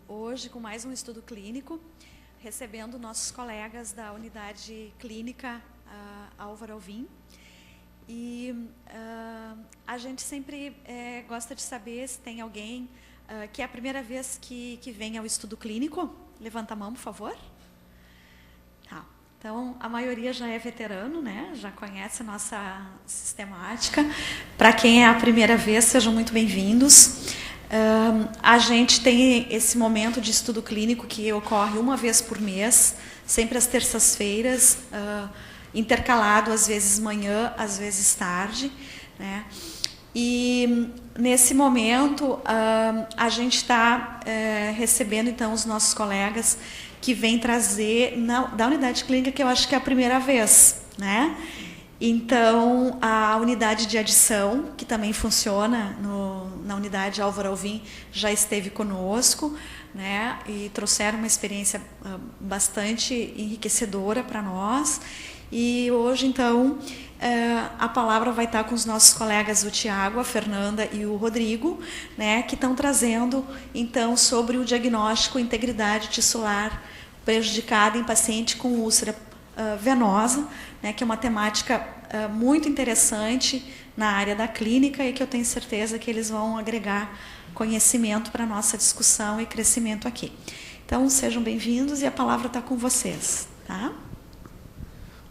hoje com mais um estudo clínico, recebendo nossos colegas da unidade clínica Álvaro Alvim. E a gente sempre gosta de saber se tem alguém que é a primeira vez que vem ao estudo clínico. Levanta a mão, por favor. Tá. Então, a maioria já é veterano, né? Já conhece a nossa sistemática. Para quem é a primeira vez, sejam muito bem-vindos. A gente tem esse momento de estudo clínico que ocorre uma vez por mês, sempre às terças-feiras, intercalado, às vezes manhã, às vezes tarde, né? E nesse momento a gente está recebendo então os nossos colegas que vêm trazer da unidade clínica, que eu acho que é a primeira vez, né? Então a unidade de adição, que também funciona na unidade Álvaro Alvim, já esteve conosco, né? E trouxeram uma experiência bastante enriquecedora para nós. E hoje, então, a palavra vai estar com os nossos colegas, o Tiago, a Fernanda e o Rodrigo, né, que estão trazendo, então, sobre o diagnóstico integridade tissular prejudicada em paciente com úlcera venosa, né, que é uma temática muito interessante na área da clínica e que eu tenho certeza que eles vão agregar conhecimento para a nossa discussão e crescimento aqui. Então, sejam bem-vindos e a palavra está com vocês, tá?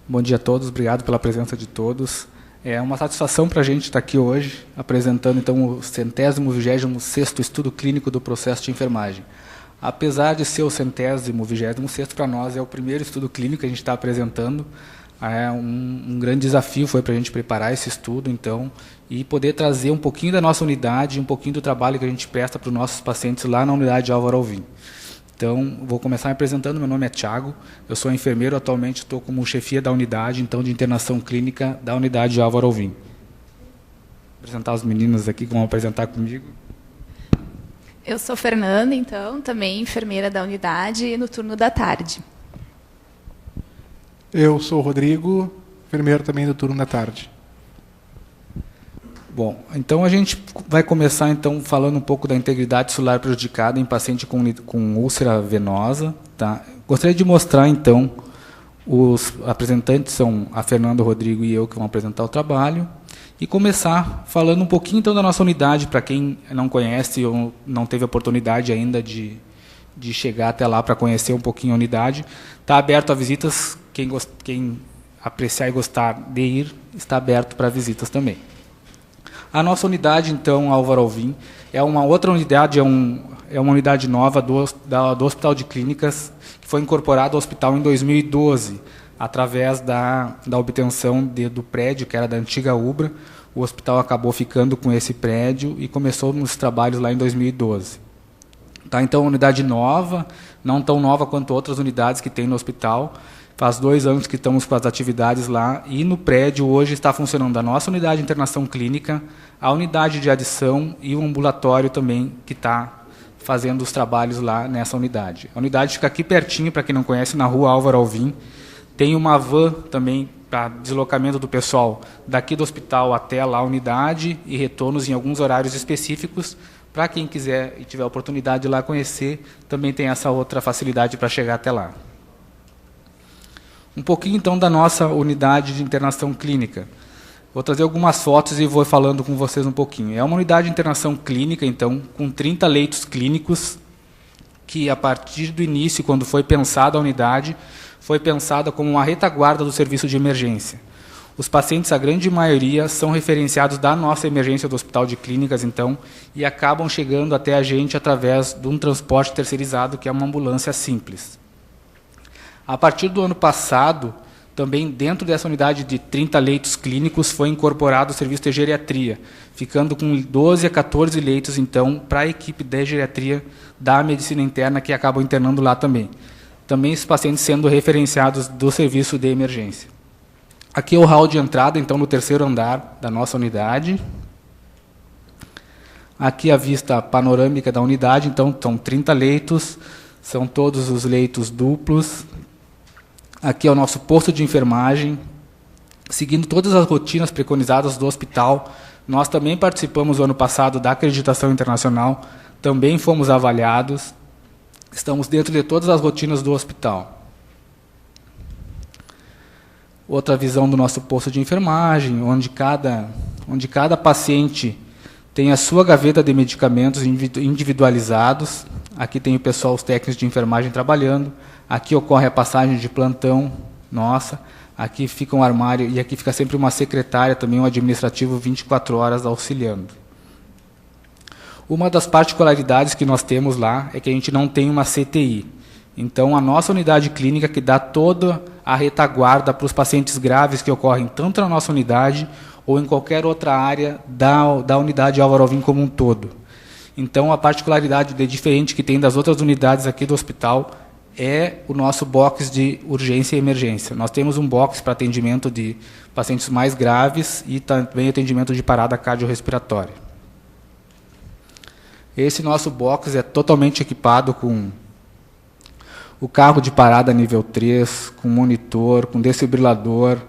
Bom dia a todos, obrigado pela presença de todos. É uma satisfação para a gente estar aqui hoje, apresentando então o 126º estudo clínico do processo de enfermagem. Apesar de ser o 126º, para nós é o primeiro estudo clínico que a gente está apresentando. Um grande desafio foi para a gente preparar esse estudo, então, e poder trazer um pouquinho da nossa unidade, um pouquinho do trabalho que a gente presta para os nossos pacientes lá na unidade Álvaro Alvim. Então, vou começar me apresentando. Meu nome é Tiago, eu sou enfermeiro, atualmente estou como chefia da unidade, então, de internação clínica da unidade Álvaro Alvim. Vou apresentar os meninos aqui que vão apresentar comigo. Eu sou Fernanda, então, também enfermeira da unidade no turno da tarde. Eu sou o Rodrigo, enfermeiro também do turno da tarde. Bom, então a gente vai começar então falando um pouco da integridade tissular prejudicada em paciente com úlcera venosa, tá? Gostaria de mostrar então, os apresentantes são a Fernanda, o Rodrigo e eu que vão apresentar o trabalho, e começar falando um pouquinho então da nossa unidade, para quem não conhece ou não teve a oportunidade ainda de chegar até lá para conhecer um pouquinho a unidade. Está aberto a visitas, quem apreciar e gostar de ir, está aberto para visitas também. A nossa unidade, então, Álvaro Alvim, é uma outra unidade, é uma unidade nova do Hospital de Clínicas, que foi incorporada ao hospital em 2012, através da obtenção do prédio, que era da antiga UBRA. O hospital acabou ficando com esse prédio e começou os trabalhos lá em 2012. Tá, então, uma unidade nova, não tão nova quanto outras unidades que tem no hospital. Faz 2 anos que estamos com as atividades lá, e no prédio hoje está funcionando a nossa unidade de internação clínica, a unidade de adição e o ambulatório também, que está fazendo os trabalhos lá nessa unidade. A unidade fica aqui pertinho, para quem não conhece, na rua Álvaro Alvim. Tem uma van também para deslocamento do pessoal daqui do hospital até lá a unidade e retornos em alguns horários específicos. Para quem quiser e tiver a oportunidade de ir lá conhecer, também tem essa outra facilidade para chegar até lá. Um pouquinho, então, da nossa unidade de internação clínica. Vou trazer algumas fotos e vou falando com vocês um pouquinho. É uma unidade de internação clínica, então, com 30 leitos clínicos, que, a partir do início, quando foi pensada a unidade, foi pensada como uma retaguarda do serviço de emergência. Os pacientes, a grande maioria, são referenciados da nossa emergência do Hospital de Clínicas, então, e acabam chegando até a gente através de um transporte terceirizado, que é uma ambulância simples. A partir do ano passado, também dentro dessa unidade de 30 leitos clínicos, foi incorporado o serviço de geriatria, ficando com 12 a 14 leitos, então, para a equipe de geriatria da medicina interna, que acabam internando lá também. Também esses pacientes sendo referenciados do serviço de emergência. Aqui é o hall de entrada, então, no 3º andar da nossa unidade. Aqui a vista panorâmica da unidade, então, são 30 leitos, são todos os leitos duplos. Aqui é o nosso posto de enfermagem, seguindo todas as rotinas preconizadas do hospital. Nós também participamos, no ano passado, da acreditação internacional, também fomos avaliados. Estamos dentro de todas as rotinas do hospital. Outra visão do nosso posto de enfermagem, onde cada paciente tem a sua gaveta de medicamentos individualizados. Aqui tem o pessoal, os técnicos de enfermagem trabalhando. Aqui ocorre a passagem de plantão nossa. Aqui fica um armário e aqui fica sempre uma secretária, também um administrativo 24 horas auxiliando. Uma das particularidades que nós temos lá é que a gente não tem uma CTI. Então, a nossa unidade clínica que dá toda a retaguarda para os pacientes graves que ocorrem tanto na nossa unidade ou em qualquer outra área da unidade Álvaro Alvim como um todo. Então, a particularidade diferente que tem das outras unidades aqui do hospital é o nosso box de urgência e emergência. Nós temos um box para atendimento de pacientes mais graves e também atendimento de parada cardiorrespiratória. Esse nosso box é totalmente equipado com o carro de parada nível 3, com monitor, com desfibrilador.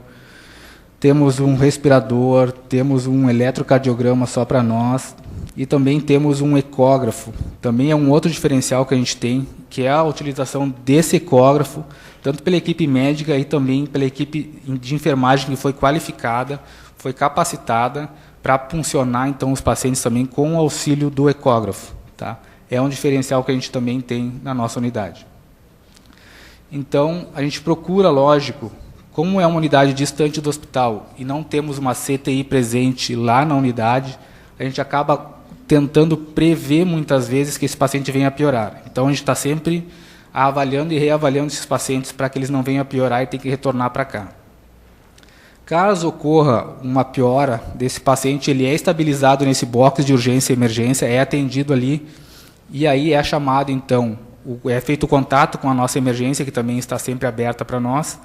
Temos um respirador, temos um eletrocardiograma só para nós e também temos um ecógrafo. Também é um outro diferencial que a gente tem, que é a utilização desse ecógrafo, tanto pela equipe médica e também pela equipe de enfermagem que foi qualificada, foi capacitada para puncionar então os pacientes também com o auxílio do ecógrafo. Tá? É um diferencial que a gente também tem na nossa unidade. Então, a gente procura, lógico, como é uma unidade distante do hospital e não temos uma CTI presente lá na unidade, a gente acaba tentando prever muitas vezes que esse paciente venha a piorar. Então, a gente está sempre avaliando e reavaliando esses pacientes para que eles não venham a piorar e tenham que retornar para cá. Caso ocorra uma piora desse paciente, ele é estabilizado nesse box de urgência e emergência, é atendido ali, e aí é chamado, então, é feito o contato com a nossa emergência, que também está sempre aberta para nós,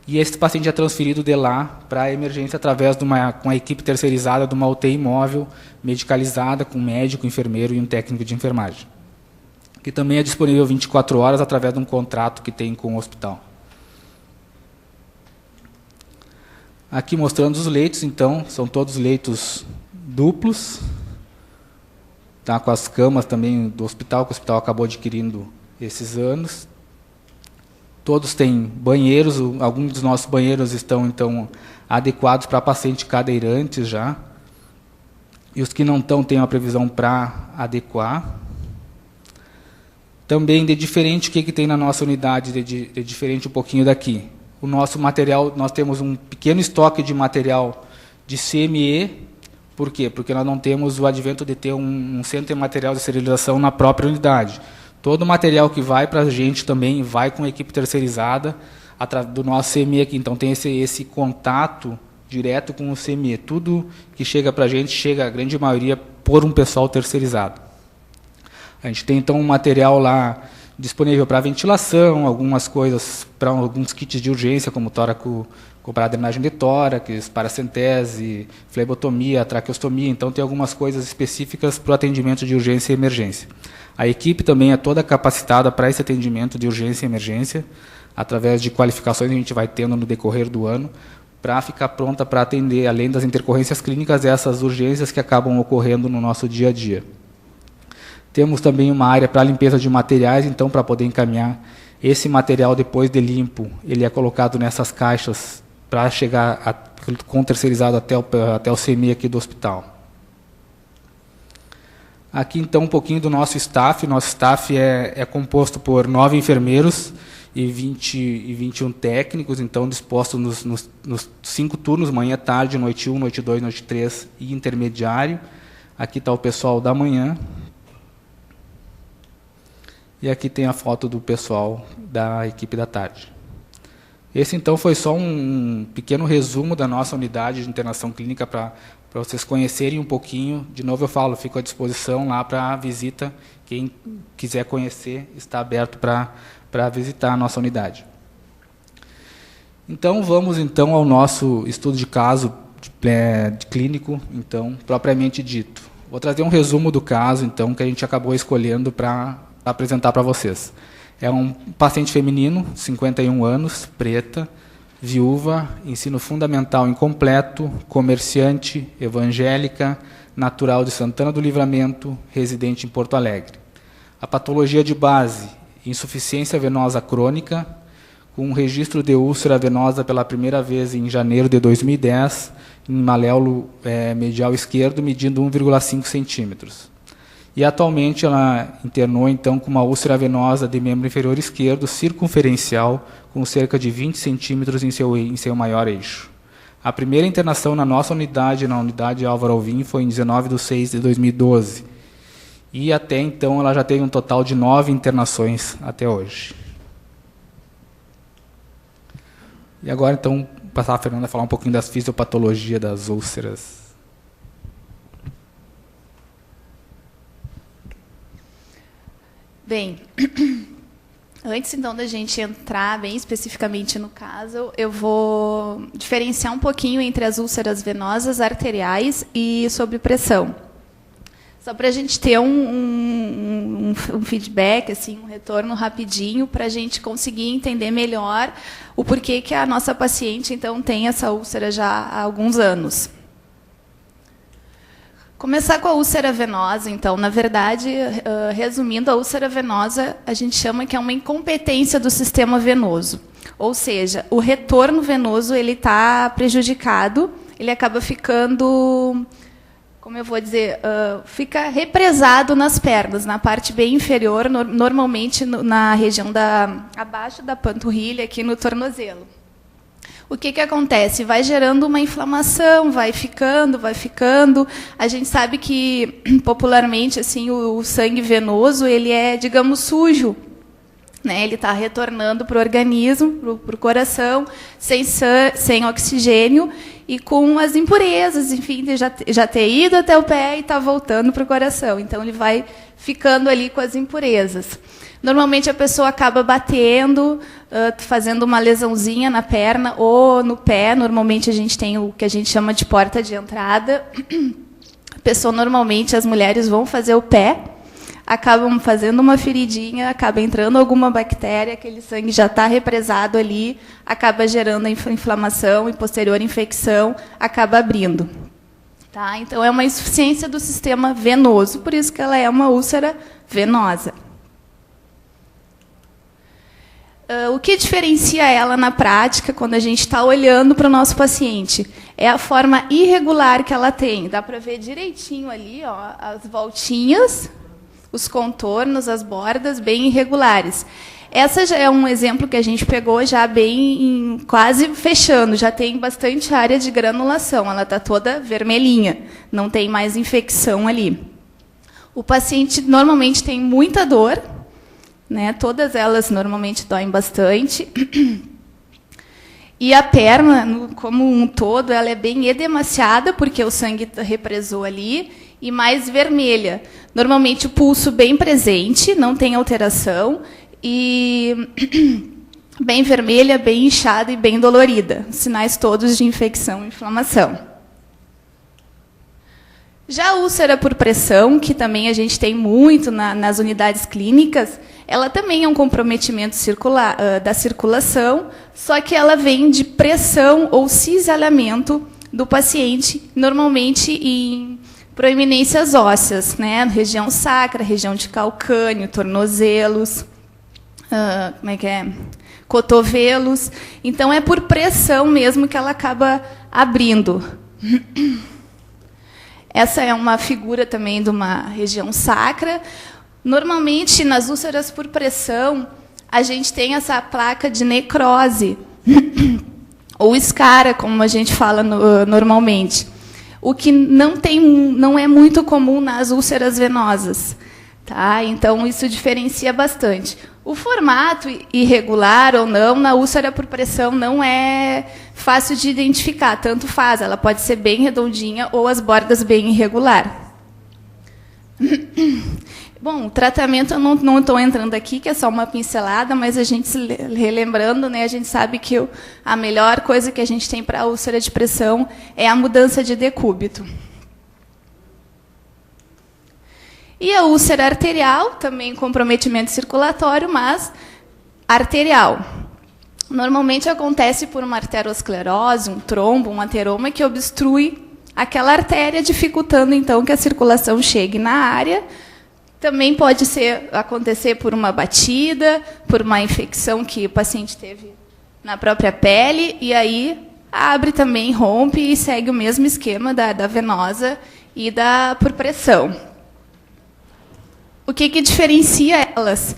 e esse paciente é transferido de lá para a emergência através de com a equipe terceirizada de uma UTI móvel, medicalizada, com médico, enfermeiro e um técnico de enfermagem, que também é disponível 24 horas através de um contrato que tem com o hospital. Aqui mostrando os leitos, então, são todos leitos duplos, tá, com as camas também do hospital, que o hospital acabou adquirindo esses anos. Todos têm banheiros, alguns dos nossos banheiros estão, então, adequados para pacientes cadeirantes já, e os que não estão têm uma previsão para adequar. Também de diferente, o que tem na nossa unidade, de diferente um pouquinho daqui. O nosso material, nós temos um pequeno estoque de material de CME. Por quê? Porque nós não temos o advento de ter um centro de material de esterilização na própria unidade. Todo o material que vai para a gente também vai com a equipe terceirizada do nosso CME aqui. Então, tem esse contato direto com o CME. Tudo que chega para a gente, chega, a grande maioria, por um pessoal terceirizado. A gente tem, então, um material lá disponível para ventilação, algumas coisas para alguns kits de urgência, como tóraco para drenagem de tórax, paracentese, flebotomia, traqueostomia. Então, tem algumas coisas específicas para o atendimento de urgência e emergência. A equipe também é toda capacitada para esse atendimento de urgência e emergência, através de qualificações que a gente vai tendo no decorrer do ano, para ficar pronta para atender, além das intercorrências clínicas, essas urgências que acabam ocorrendo no nosso dia a dia. Temos também uma área para limpeza de materiais, então, para poder encaminhar esse material depois de limpo, ele é colocado nessas caixas para chegar com terceirizado até o CME aqui do hospital. Aqui, então, um pouquinho do nosso staff. Nosso staff é composto por 9 enfermeiros e 21 técnicos, então, dispostos nos 5 turnos, manhã, tarde, noite 1, noite 2, noite 3 e intermediário. Aqui está o pessoal da manhã. E aqui tem a foto do pessoal da equipe da tarde. Esse, então, foi só um pequeno resumo da nossa unidade de internação clínica para vocês conhecerem um pouquinho. De novo, eu falo, fico à disposição lá para a visita. Quem quiser conhecer, está aberto para visitar a nossa unidade. Então, vamos então ao nosso estudo de caso de clínico, então, propriamente dito. Vou trazer um resumo do caso, então, que a gente acabou escolhendo para apresentar para vocês. É um paciente feminino, 51 anos, preta, viúva, ensino fundamental incompleto, comerciante, evangélica, natural de Santana do Livramento, residente em Porto Alegre. A patologia de base insuficiência venosa crônica, com um registro de úlcera venosa pela primeira vez em janeiro de 2010, em maléolo medial esquerdo, medindo 1,5 centímetros. E atualmente ela internou então com uma úlcera venosa de membro inferior esquerdo circunferencial com cerca de 20 centímetros em seu maior eixo. A primeira internação na nossa unidade, na unidade Álvaro Alvim, foi em 19/6/2012. E até então ela já teve um total de 9 internações até hoje. E agora então passar a Fernanda a falar um pouquinho das fisiopatologias das úlceras. Bem, antes então da gente entrar bem especificamente no caso, eu vou diferenciar um pouquinho entre as úlceras venosas, arteriais e sob pressão. Só para a gente ter um feedback, assim, um retorno rapidinho, para a gente conseguir entender melhor o porquê que a nossa paciente então tem essa úlcera já há alguns anos. Começar com a úlcera venosa, então, na verdade, resumindo, a úlcera venosa a gente chama que é uma incompetência do sistema venoso. Ou seja, o retorno venoso ele está prejudicado, ele acaba ficando, como eu vou dizer, fica represado nas pernas, na parte bem inferior, normalmente na região abaixo da panturrilha, aqui no tornozelo. O que acontece? Vai gerando uma inflamação, vai ficando. A gente sabe que, popularmente, assim, o sangue venoso ele é, digamos, sujo. Né? Ele está retornando para o organismo, para o coração, sem oxigênio e com as impurezas, enfim, de já ter ido até o pé e está voltando para o coração. Então, ele vai ficando ali com as impurezas. Normalmente, a pessoa acaba batendo, fazendo uma lesãozinha na perna ou no pé. Normalmente, a gente tem o que a gente chama de porta de entrada. A pessoa, normalmente, as mulheres vão fazer o pé, acabam fazendo uma feridinha, acaba entrando alguma bactéria, aquele sangue já está represado ali, acaba gerando a inflamação e posterior infecção, acaba abrindo. Tá? Então, é uma insuficiência do sistema venoso, por isso que ela é uma úlcera venosa. O que diferencia ela na prática, quando a gente está olhando para o nosso paciente, é a forma irregular que ela tem. Dá para ver direitinho ali, ó, as voltinhas, os contornos, as bordas bem irregulares. Essa já é um exemplo que a gente pegou já bem quase fechando, já tem bastante área de granulação, ela está toda vermelhinha, não tem mais infecção ali. O paciente normalmente tem muita dor, né? Todas elas normalmente doem bastante. E a perna, como um todo, ela é bem edemaciada, porque o sangue represou ali, e mais vermelha. Normalmente o pulso bem presente, não tem alteração, e bem vermelha, bem inchada e bem dolorida. Sinais todos de infecção e inflamação. Já a úlcera por pressão, que também a gente tem muito nas unidades clínicas, ela também é um comprometimento da circulação, só que ela vem de pressão ou cisalhamento do paciente, normalmente em proeminências ósseas, né? Região sacra, região de calcâneo, tornozelos, cotovelos. Então, é por pressão mesmo que ela acaba abrindo. Essa é uma figura também de uma região sacra. Normalmente, nas úlceras por pressão, a gente tem essa placa de necrose, ou escara, como a gente fala normalmente, o que não é muito comum nas úlceras venosas. Tá? Então, isso diferencia bastante. O formato irregular ou não, na úlcera por pressão, não é fácil de identificar, tanto faz, ela pode ser bem redondinha ou as bordas bem irregular. Bom, o tratamento eu não estou entrando aqui, que é só uma pincelada, mas a gente, relembrando, né, a gente sabe que a melhor coisa que a gente tem para a úlcera de pressão é a mudança de decúbito. E a úlcera arterial, também comprometimento circulatório, mas arterial. Normalmente acontece por uma arteriosclerose, um trombo, um ateroma que obstrui aquela artéria, dificultando, então, que a circulação chegue na área, Também pode acontecer por uma batida, por uma infecção que o paciente teve na própria pele, e aí abre também, rompe e segue o mesmo esquema da venosa e por pressão. O que diferencia elas?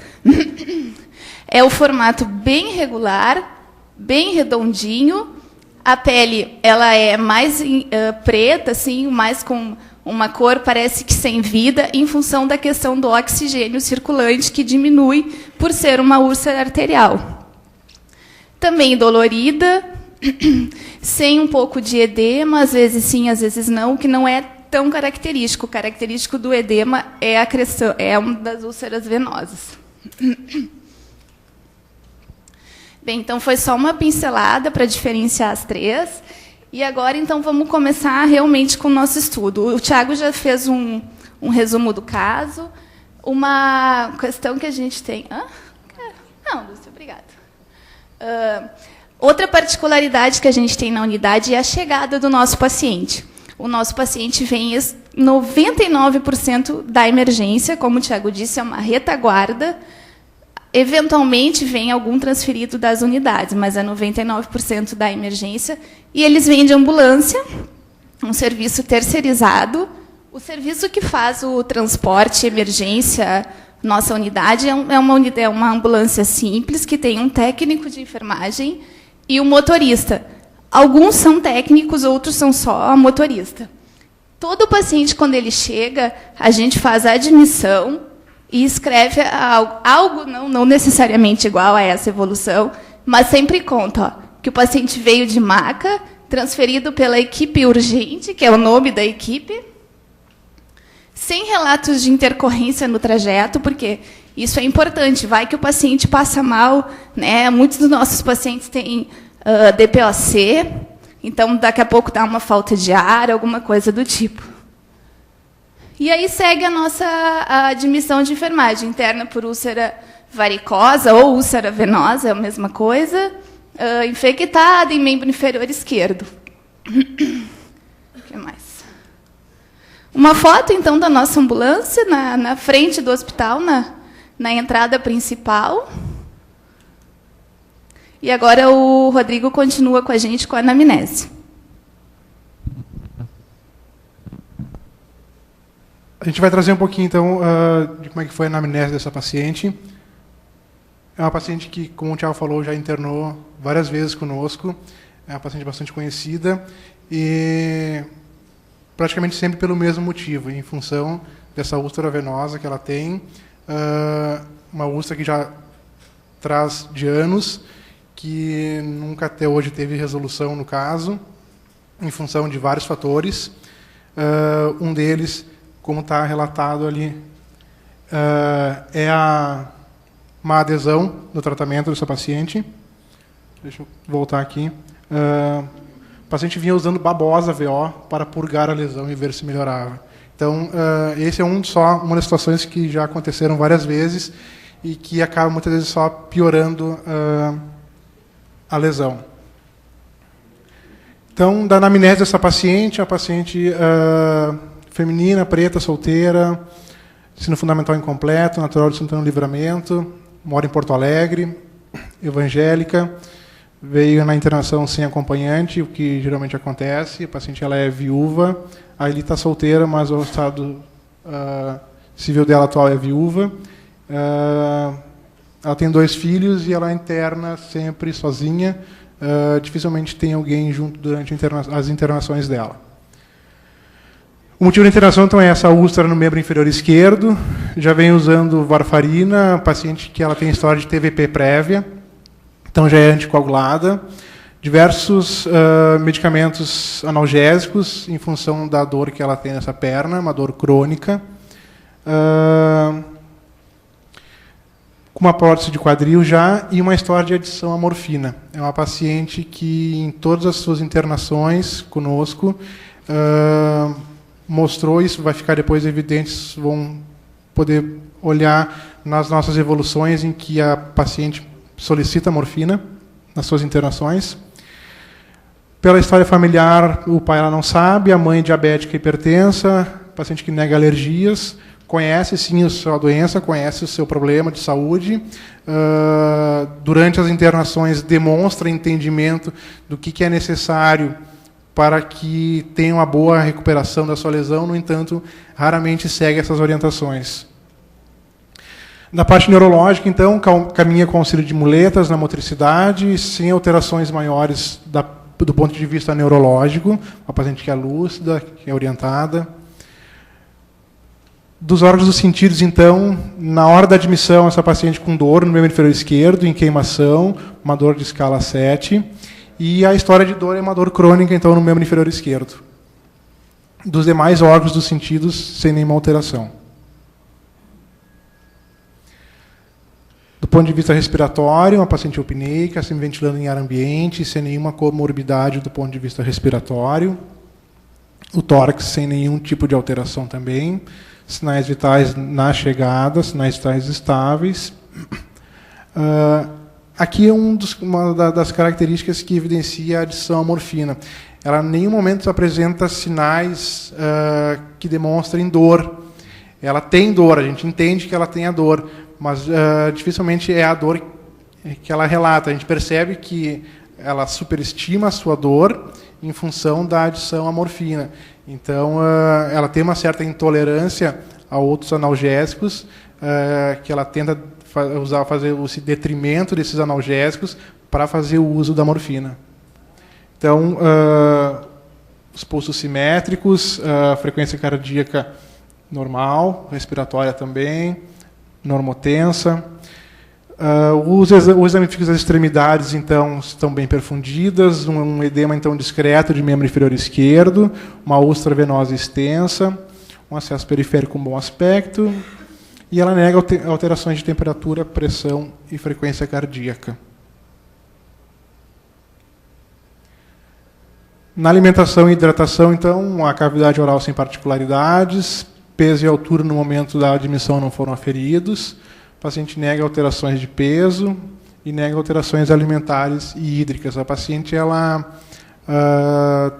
É o formato bem regular, bem redondinho. A pele ela é mais preta, assim, mais com uma cor parece que sem vida, em função da questão do oxigênio circulante, que diminui por ser uma úlcera arterial. Também dolorida, sem um pouco de edema, às vezes sim, às vezes não, o que não é tão característico. O característico do edema é uma das úlceras venosas. Bem, então foi só uma pincelada para diferenciar as três. E agora, então, vamos começar realmente com o nosso estudo. O Tiago já fez um resumo do caso. Uma questão que a gente tem... Não, Lúcia, obrigada. Outra particularidade que a gente tem na unidade é a chegada do nosso paciente. O nosso paciente vem 99% da emergência, como o Tiago disse, é uma retaguarda. Eventualmente, vem algum transferido das unidades, mas é 99% da emergência. E eles vêm de ambulância, um serviço terceirizado. O serviço que faz o transporte, emergência, nossa unidade, é uma ambulância simples, que tem um técnico de enfermagem e um motorista. Alguns são técnicos, outros são só motorista. Todo paciente, quando ele chega, a gente faz a admissão e escreve algo não necessariamente igual a essa evolução, mas sempre conta que o paciente veio de maca, transferido pela equipe urgente, que é o nome da equipe, sem relatos de intercorrência no trajeto, porque isso é importante. Vai que o paciente passa mal, né? Muitos dos nossos pacientes têm DPOC, então daqui a pouco dá uma falta de ar, alguma coisa do tipo. E aí segue a nossa admissão de enfermagem interna por úlcera varicosa ou úlcera venosa, é a mesma coisa, infectada em membro inferior esquerdo. O que mais? Uma foto, então, da nossa ambulância na frente do hospital, na entrada principal. E agora o Rodrigo continua com a gente com a anamnese. A gente vai trazer um pouquinho, então, de como é que foi a anamnese dessa paciente. É uma paciente que, como o Thiago falou, já internou várias vezes conosco. É uma paciente bastante conhecida e praticamente sempre pelo mesmo motivo, em função dessa úlcera venosa que ela tem, uma úlcera que já traz de anos, que nunca até hoje teve resolução no caso, em função de vários fatores. Um deles, como está relatado ali, é a má adesão no tratamento dessa paciente. Deixa eu voltar aqui. O paciente vinha usando babosa VO para purgar a lesão e ver se melhorava. Então, esse é uma das situações que já aconteceram várias vezes e que acaba muitas vezes só piorando a lesão. Então, da anamnese dessa paciente, a paciente feminina, preta, solteira, ensino fundamental incompleto, natural de Santana do Livramento, mora em Porto Alegre, evangélica, veio na internação sem acompanhante, o que geralmente acontece. A paciente ela é viúva, a Eli está solteira, mas o estado civil dela atual é viúva. Ela tem 2 filhos e ela interna sempre sozinha. Dificilmente tem alguém junto durante as internações dela. O motivo da internação, então, é essa úlcera no membro inferior esquerdo. Já vem usando varfarina, paciente que ela tem história de TVP prévia, então já é anticoagulada. Diversos medicamentos analgésicos, em função da dor que ela tem nessa perna, uma dor crônica. Com uma prótese de quadril já e uma história de adição à morfina. É uma paciente que, em todas as suas internações conosco, mostrou, isso vai ficar depois evidente, vocês vão poder olhar nas nossas evoluções em que a paciente solicita morfina nas suas internações. Pela história familiar, o pai ela não sabe, a mãe diabética e hipertensa, paciente que nega alergias, conhece sim a sua doença, conhece o seu problema de saúde, durante as internações demonstra entendimento do que é necessário para que tenha uma boa recuperação da sua lesão, no entanto, raramente segue essas orientações. Na parte neurológica, então, caminha com auxílio de muletas na motricidade, sem alterações maiores do ponto de vista neurológico, uma paciente que é lúcida, que é orientada. Dos órgãos dos sentidos, então, na hora da admissão, essa paciente com dor no membro inferior esquerdo, em queimação, uma dor de escala 7, e a história de dor é uma dor crônica, então, no membro inferior esquerdo. Dos demais órgãos dos sentidos, sem nenhuma alteração. Do ponto de vista respiratório, uma paciente eupneica, se ventilando em ar ambiente, sem nenhuma comorbidade do ponto de vista respiratório. O tórax sem nenhum tipo de alteração também. Sinais vitais na chegada, sinais vitais estáveis. Aqui é uma das características que evidencia a adição à morfina. Ela em nenhum momento apresenta sinais que demonstrem dor. Ela tem dor, a gente entende que ela tem a dor, mas dificilmente é a dor que ela relata. A gente percebe que ela superestima a sua dor em função da adição à morfina. Então, ela tem uma certa intolerância a outros analgésicos, que ela tenta fazer o detrimento desses analgésicos para fazer o uso da morfina. Então, os pulsos simétricos, a frequência cardíaca normal, respiratória também, normotensa. Os exames físicos das extremidades, então, estão bem perfundidas, um edema, então, discreto de membro inferior esquerdo, uma úlcera venosa extensa, um acesso periférico com bom aspecto, e ela nega alterações de temperatura, pressão e frequência cardíaca. Na alimentação e hidratação, então, a cavidade oral sem particularidades, peso e altura no momento da admissão não foram aferidos. O paciente nega alterações de peso e nega alterações alimentares e hídricas. A paciente ela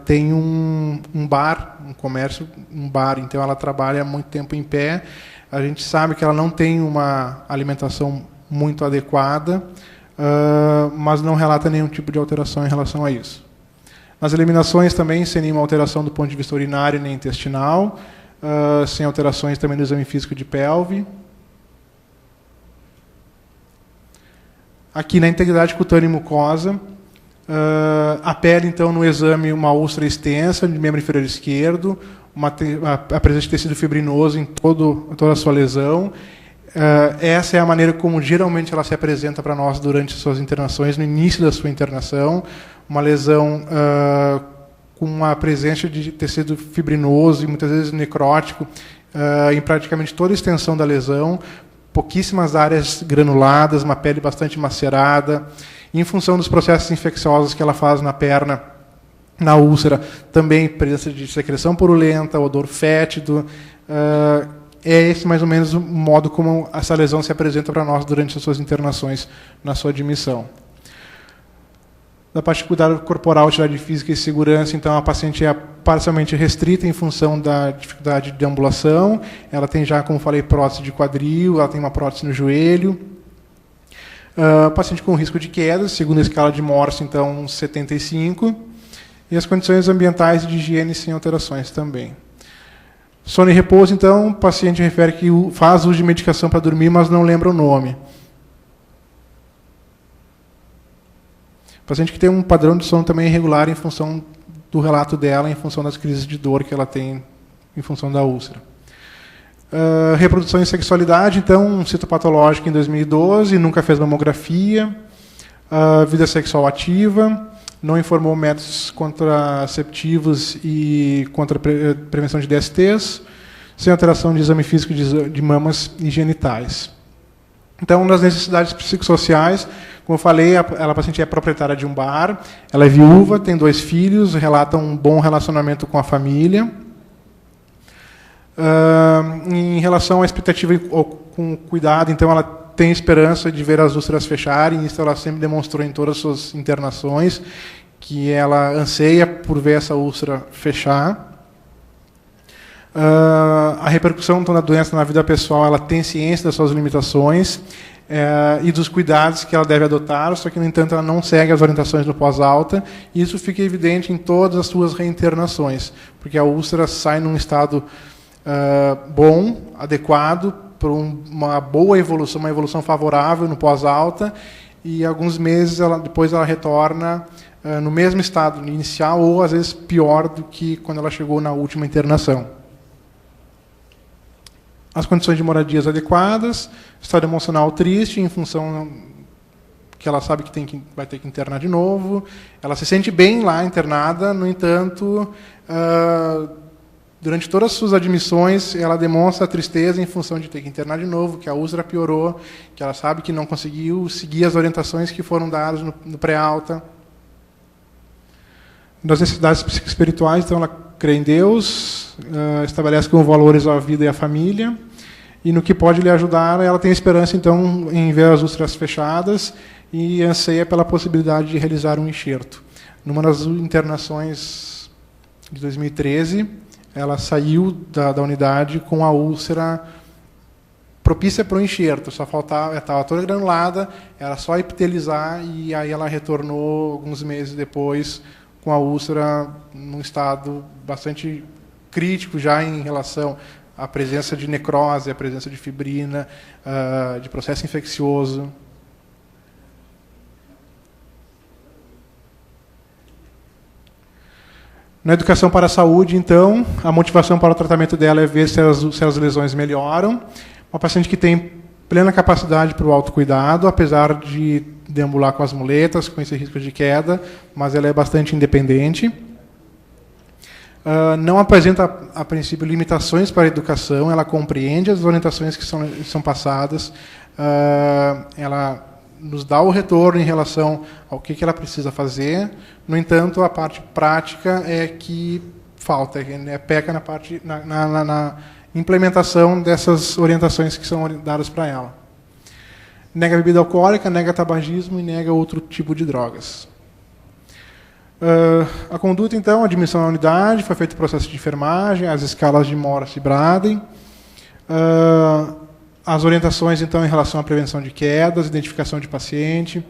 tem um bar, um comércio, um bar, então ela trabalha muito tempo em pé. A gente sabe que ela não tem uma alimentação muito adequada, mas não relata nenhum tipo de alteração em relação a isso. Nas eliminações também, sem nenhuma alteração do ponto de vista urinário nem intestinal, sem alterações também no exame físico de pelve. Aqui na integridade cutânea e mucosa, a pele, então, no exame, uma úlcera extensa de membro inferior esquerdo, a presença de tecido fibrinoso em toda a sua lesão. Essa é a maneira como geralmente ela se apresenta para nós durante suas internações, no início da sua internação, uma lesão com uma presença de tecido fibrinoso e muitas vezes necrótico em praticamente toda a extensão da lesão, pouquíssimas áreas granuladas, uma pele bastante macerada. Em função dos processos infecciosos que ela faz na perna, na úlcera, também presença de secreção purulenta, odor fétido. É esse mais ou menos o modo como essa lesão se apresenta para nós durante as suas internações, na sua admissão. Da parte de cuidado corporal, atividade física e segurança, então a paciente é parcialmente restrita em função da dificuldade de ambulação. Ela tem já, como falei, prótese de quadril, ela tem uma prótese no joelho. Paciente com risco de queda, segundo a escala de Morse, então 75. E as condições ambientais e de higiene sem alterações também. Sono e repouso, então, o paciente refere que faz uso de medicação para dormir, mas não lembra o nome. Paciente que tem um padrão de sono também irregular em função do relato dela, em função das crises de dor que ela tem em função da úlcera. Reprodução e sexualidade, então, um citopatológico em 2012, nunca fez mamografia, vida sexual ativa, não informou métodos contraceptivos e contra prevenção de DSTs, sem alteração de exame físico de mamas e genitais. Então, nas necessidades psicossociais, como eu falei, a paciente é proprietária de um bar, ela é viúva, tem 2 filhos, relata um bom relacionamento com a família. Em relação à expectativa com cuidado, então ela tem esperança de ver as úlceras fecharem, isso ela sempre demonstrou em todas as suas internações, que ela anseia por ver essa úlcera fechar. A repercussão então, da doença na vida pessoal, ela tem ciência das suas limitações e dos cuidados que ela deve adotar, só que, no entanto, ela não segue as orientações do pós-alta, e isso fica evidente em todas as suas reinternações, porque a úlcera sai num estado bom, adequado, para uma boa evolução, uma evolução favorável no pós-alta, e alguns meses depois ela retorna no mesmo estado inicial, ou às vezes pior do que quando ela chegou na última internação. As condições de moradias adequadas, estado emocional triste, em função que ela sabe que vai ter que internar de novo. Ela se sente bem lá internada, no entanto, durante todas as suas admissões, ela demonstra tristeza em função de ter que internar de novo, que a úlcera piorou, que ela sabe que não conseguiu seguir as orientações que foram dadas no pré-alta. Das necessidades psicoespirituais, então, ela crê em Deus, estabelece como valores a vida e a família, e no que pode lhe ajudar, ela tem esperança, então, em ver as úlceras fechadas e anseia pela possibilidade de realizar um enxerto. Numa das internações de 2013, ela saiu da unidade com a úlcera propícia para o enxerto, só faltava, estava toda granulada, era só epitelizar, e aí ela retornou alguns meses depois com a úlcera num estado bastante crítico já em relação à presença de necrose, à presença de fibrina, de processo infeccioso. Na educação para a saúde, então, a motivação para o tratamento dela é ver se as lesões melhoram. Uma paciente que tem plena capacidade para o autocuidado, apesar de deambular com as muletas, com esse risco de queda, mas ela é bastante independente. Não apresenta, a princípio, limitações para a educação, ela compreende as orientações que são passadas, ela nos dá o retorno em relação ao que ela precisa fazer. No entanto, a parte prática é que falta, peca na implementação dessas orientações que são dadas para ela. Nega bebida alcoólica, nega tabagismo e nega outro tipo de drogas. A conduta, então, a admissão à unidade, foi feito o processo de enfermagem, as escalas de Morse e Braden, as orientações, então, em relação à prevenção de quedas, identificação de paciente,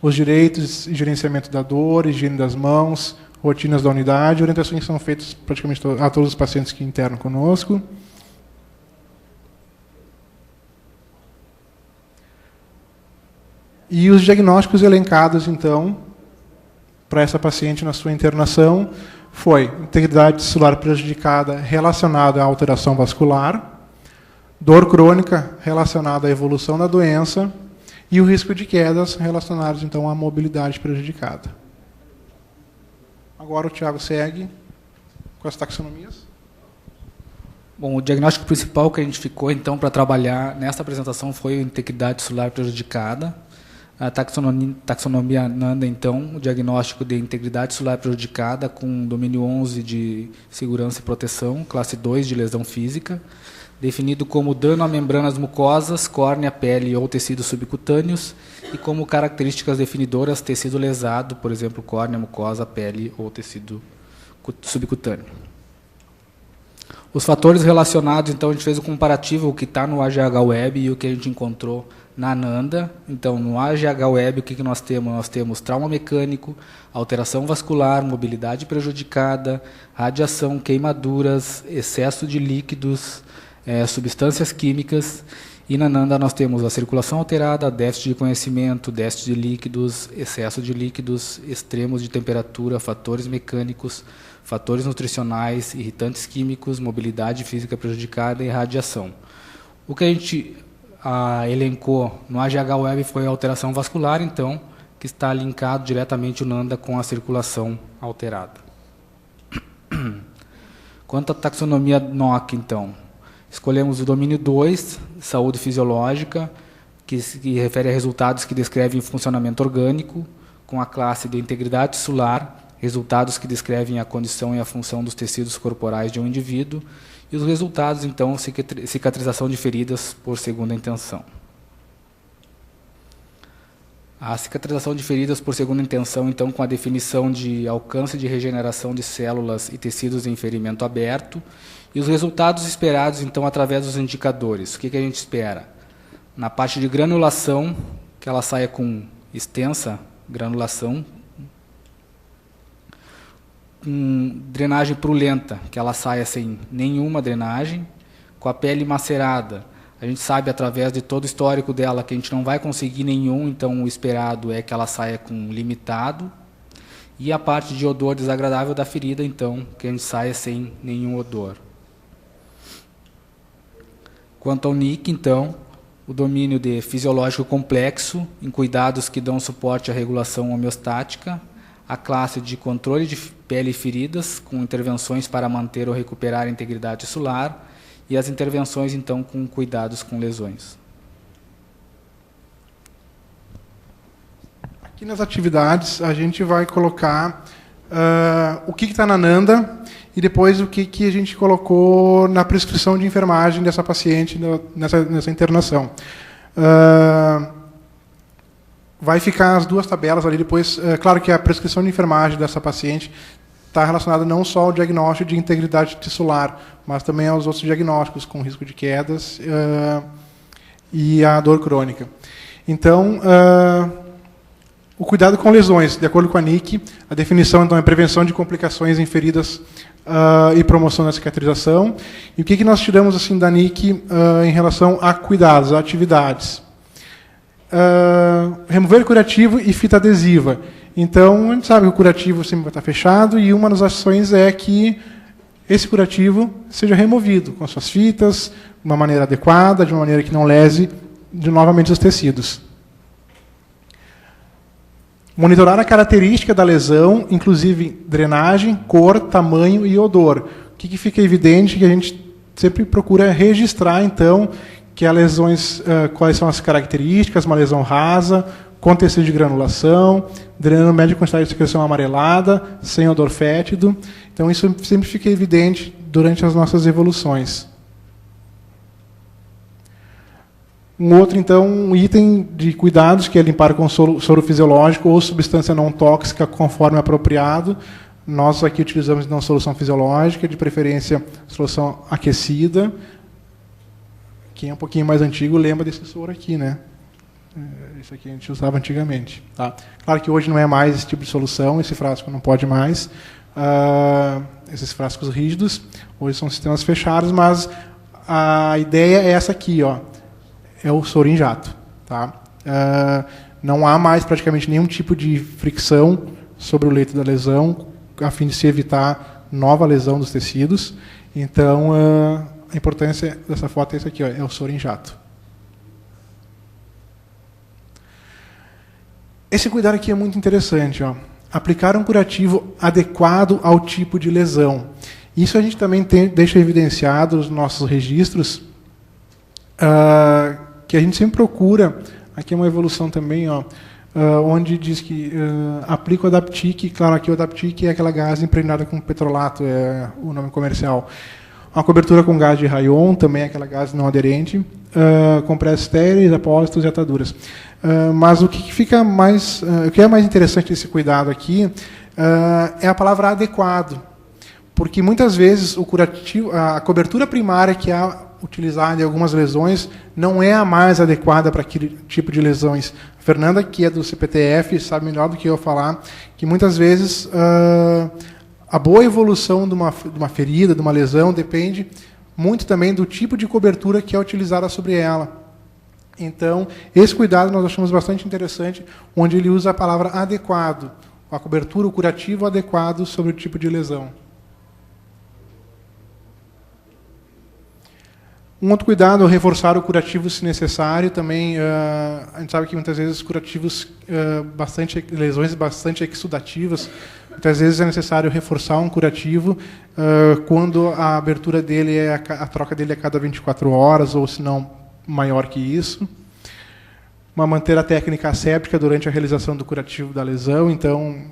os direitos e gerenciamento da dor, higiene das mãos, rotinas da unidade, orientações que são feitas praticamente a todos os pacientes que internam conosco. E os diagnósticos elencados, então, para essa paciente na sua internação, foi integridade celular prejudicada relacionada à alteração vascular, dor crônica relacionada à evolução da doença e o risco de quedas relacionados, então, à mobilidade prejudicada. Agora o Tiago segue com as taxonomias. Bom, o diagnóstico principal que a gente ficou, então, para trabalhar nessa apresentação foi a integridade celular prejudicada. A taxonomia Nanda, então, o diagnóstico de integridade celular prejudicada com domínio 11 de segurança e proteção, classe 2 de lesão física, definido como dano a membranas mucosas, córnea, pele ou tecidos subcutâneos, e como características definidoras tecido lesado, por exemplo, córnea, mucosa, pele ou tecido subcutâneo. Os fatores relacionados, então, a gente fez o comparativo, o que está no AGH Web e o que a gente encontrou na Nanda. Então, no AGH Web, o que nós temos? Nós temos trauma mecânico, alteração vascular, mobilidade prejudicada, radiação, queimaduras, excesso de líquidos, substâncias químicas. E na Nanda nós temos a circulação alterada, déficit de conhecimento, déficit de líquidos, excesso de líquidos, extremos de temperatura, fatores mecânicos, fatores nutricionais, irritantes químicos, mobilidade física prejudicada e radiação. O que a gente elencou no AGH Web foi a alteração vascular, então, que está linkado diretamente o Nanda com a circulação alterada. Quanto à taxonomia NOC, então, escolhemos o domínio 2, saúde fisiológica, que refere a resultados que descrevem funcionamento orgânico, com a classe de integridade celular, resultados que descrevem a condição e a função dos tecidos corporais de um indivíduo, e os resultados, então, cicatrização de feridas por segunda intenção. A cicatrização de feridas por segunda intenção, então, com a definição de alcance de regeneração de células e tecidos em ferimento aberto, e os resultados esperados, então, através dos indicadores. O que a gente espera? Na parte de granulação, que ela saia com extensa granulação, com drenagem prulenta, que ela saia sem nenhuma drenagem, com a pele macerada. A gente sabe, através de todo o histórico dela, que a gente não vai conseguir nenhum, então o esperado é que ela saia com limitado. E a parte de odor desagradável da ferida, então, que a gente saia sem nenhum odor. Quanto ao NIC, então, o domínio de fisiológico complexo, em cuidados que dão suporte à regulação homeostática, a classe de controle de pele e feridas, com intervenções para manter ou recuperar a integridade tissular, e as intervenções, então, com cuidados com lesões. Aqui nas atividades, a gente vai colocar o que está na NANDA e depois o que a gente colocou na prescrição de enfermagem dessa paciente nessa internação. Vai ficar as duas tabelas ali depois. Claro que a prescrição de enfermagem dessa paciente está relacionada não só ao diagnóstico de integridade tissular, mas também aos outros diagnósticos, com risco de quedas e a dor crônica. Então, o cuidado com lesões, de acordo com a NIC, a definição então é prevenção de complicações em feridas e promoção da cicatrização. E o que nós tiramos assim da NIC em relação a cuidados, a atividades? Remover curativo e fita adesiva. Então, a gente sabe que o curativo sempre vai estar fechado e uma das ações é que esse curativo seja removido com suas fitas, de uma maneira adequada, de uma maneira que não lese novamente os tecidos. Monitorar a característica da lesão, inclusive drenagem, cor, tamanho e odor. O que fica evidente que a gente sempre procura registrar, então, que há lesões, quais são as características, uma lesão rasa, com tecido de granulação, drenando média quantidade de secreção amarelada, sem odor fétido. Então, isso sempre fica evidente durante as nossas evoluções. Um outro, então, um item de cuidados, que é limpar com soro fisiológico ou substância não tóxica, conforme apropriado. Nós aqui utilizamos, então, solução fisiológica, de preferência solução aquecida. Quem é um pouquinho mais antigo lembra desse soro aqui, né? Isso aqui a gente usava antigamente. Tá? Claro que hoje não é mais esse tipo de solução, esse frasco não pode mais. Esses frascos rígidos, hoje são sistemas fechados, mas a ideia é essa aqui, ó, é o soro em jato. Tá? Não há mais praticamente nenhum tipo de fricção sobre o leito da lesão, a fim de se evitar nova lesão dos tecidos. Então, a importância dessa foto é essa aqui, ó, é o soro em jato. Esse cuidado aqui é muito interessante. Ó. Aplicar um curativo adequado ao tipo de lesão. Isso a gente também deixa evidenciado nos nossos registros, que a gente sempre procura, aqui é uma evolução também, ó, onde diz que aplica o Adaptic. Claro, aqui o Adaptic é aquela gás impregnada com petrolato, é o nome comercial. Uma cobertura com gás de rayon, também é aquela gás não aderente, compressos estéreis, apósitos e ataduras. Mas o que fica mais, o que é mais interessante desse cuidado aqui é a palavra adequado, porque muitas vezes o curativo, a cobertura primária que é utilizada em algumas lesões não é a mais adequada para aquele tipo de lesões. A Fernanda, que é do CPTF, sabe melhor do que eu falar que muitas vezes a boa evolução de uma ferida, de uma lesão, depende muito também do tipo de cobertura que é utilizada sobre ela. Então, esse cuidado nós achamos bastante interessante, onde ele usa a palavra adequado, a cobertura, o curativo adequado sobre o tipo de lesão. Um outro cuidado é reforçar o curativo se necessário. Também, a gente sabe que muitas vezes curativos, lesões bastante exudativas, muitas vezes é necessário reforçar um curativo quando a abertura dele, a troca dele é a cada 24 horas, ou se não, maior que isso. Manter a técnica asséptica durante a realização do curativo da lesão. Então,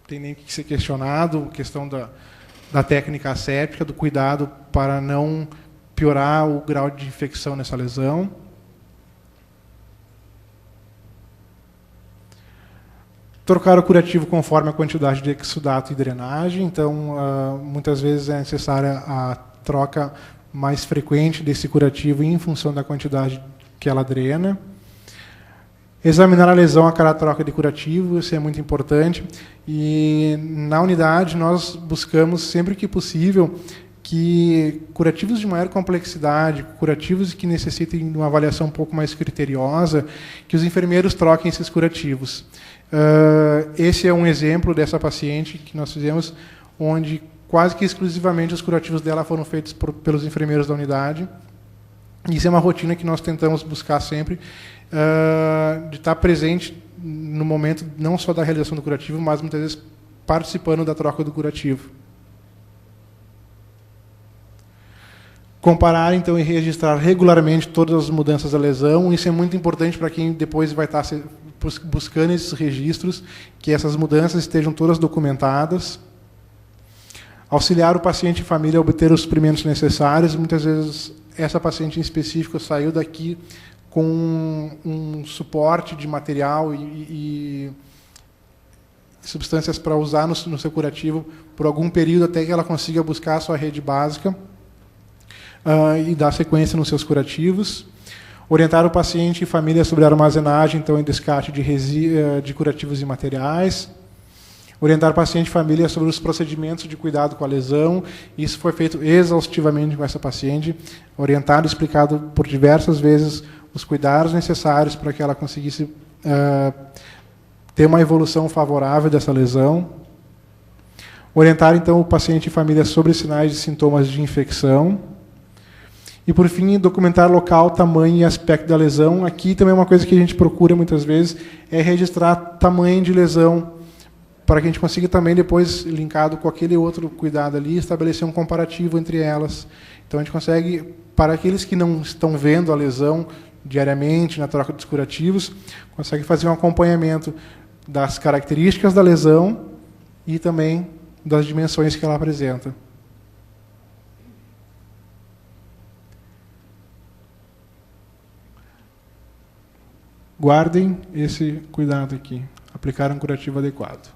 tem nem que ser questionado a questão da técnica asséptica, do cuidado para não piorar o grau de infecção nessa lesão. Trocar o curativo conforme a quantidade de exsudato e drenagem. Então, muitas vezes é necessária a troca mais frequente desse curativo em função da quantidade que ela drena. Examinar a lesão a cada troca de curativo, isso é muito importante. E na unidade nós buscamos, sempre que possível, que curativos de maior complexidade, curativos que necessitem de uma avaliação um pouco mais criteriosa, que os enfermeiros troquem esses curativos. Esse é um exemplo dessa paciente que nós fizemos, onde quase que exclusivamente os curativos dela foram feitos pelos enfermeiros da unidade. Isso é uma rotina que nós tentamos buscar sempre, de estar presente no momento não só da realização do curativo, mas muitas vezes participando da troca do curativo. Comparar, então, e registrar regularmente todas as mudanças da lesão. Isso é muito importante para quem depois vai estar buscando esses registros, que essas mudanças estejam todas documentadas. Auxiliar o paciente e família a obter os suprimentos necessários. Muitas vezes, essa paciente em específico saiu daqui com um suporte de material e substâncias para usar no seu curativo por algum período, até que ela consiga buscar a sua rede básica e dar sequência nos seus curativos. Orientar o paciente e família sobre a armazenagem, então, e descarte de curativos e materiais. Orientar o paciente e família sobre os procedimentos de cuidado com a lesão. Isso foi feito exaustivamente com essa paciente, orientado e explicado por diversas vezes os cuidados necessários para que ela conseguisse ter uma evolução favorável dessa lesão. Orientar, então, o paciente e família sobre sinais e sintomas de infecção. E, por fim, documentar local, tamanho e aspecto da lesão. Aqui também é uma coisa que a gente procura muitas vezes, é registrar tamanho de lesão, para que a gente consiga também, depois, linkado com aquele outro cuidado ali, estabelecer um comparativo entre elas. Então, a gente consegue, para aqueles que não estão vendo a lesão diariamente, na troca dos curativos, consegue fazer um acompanhamento das características da lesão e também das dimensões que ela apresenta. Guardem esse cuidado aqui. Aplicar um curativo adequado.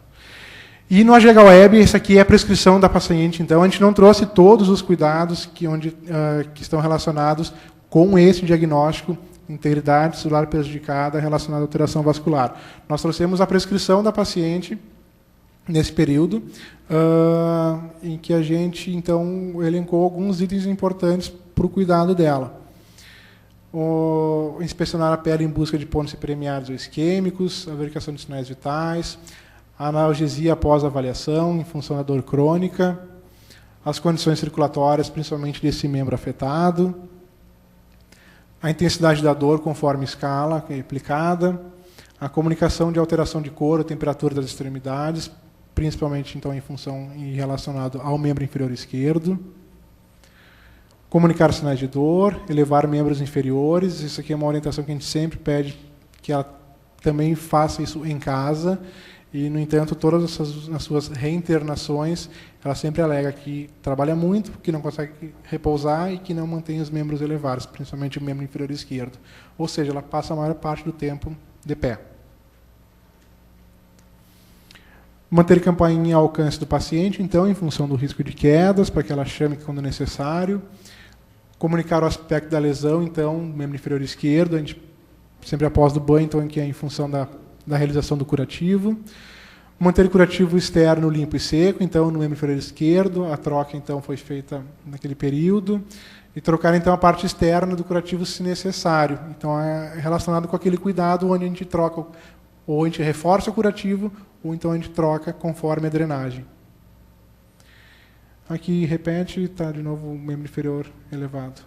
E no AGH Web, essa aqui é a prescrição da paciente. Então, a gente não trouxe todos os cuidados que estão relacionados com esse diagnóstico, integridade celular prejudicada relacionada à alteração vascular. Nós trouxemos a prescrição da paciente nesse período, em que a gente, então, elencou alguns itens importantes para o cuidado dela. Inspecionar a pele em busca de pontos premiados ou isquêmicos, a verificação de sinais vitais, a analgesia após a avaliação, em função da dor crônica, as condições circulatórias, principalmente desse membro afetado, a intensidade da dor conforme escala aplicada, a comunicação de alteração de cor ou temperatura das extremidades, principalmente então em função e relacionado ao membro inferior esquerdo. Comunicar sinais de dor, elevar membros inferiores. Isso aqui é uma orientação que a gente sempre pede que ela também faça isso em casa. E, no entanto, todas as suas reinternações, ela sempre alega que trabalha muito, que não consegue repousar e que não mantém os membros elevados, principalmente o membro inferior esquerdo. Ou seja, ela passa a maior parte do tempo de pé. Manter campainha ao alcance do paciente, então, em função do risco de quedas, para que ela chame quando necessário. Comunicar o aspecto da lesão, então, membro inferior esquerdo, a gente sempre após do banho, então, que é em função da realização do curativo. Manter o curativo externo limpo e seco, então, no membro inferior esquerdo, a troca, então, foi feita naquele período. E trocar, então, a parte externa do curativo, se necessário. Então, é relacionado com aquele cuidado onde a gente troca, ou a gente reforça o curativo, ou então a gente troca conforme a drenagem. Aqui, repete, está de novo o membro inferior elevado.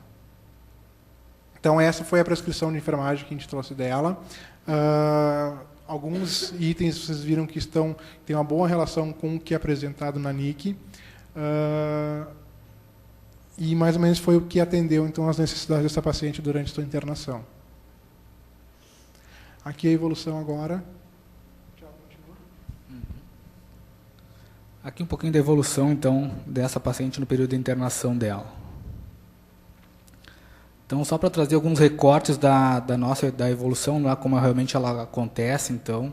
Então, essa foi a prescrição de enfermagem que a gente trouxe dela. Alguns itens vocês viram que têm uma boa relação com o que é apresentado na NIC. E, mais ou menos, foi o que atendeu então, as necessidades dessa paciente durante a sua internação. Aqui a evolução agora. Aqui um pouquinho da evolução, então, dessa paciente no período de internação dela. Então, só para trazer alguns recortes da evolução, lá como realmente ela acontece, então,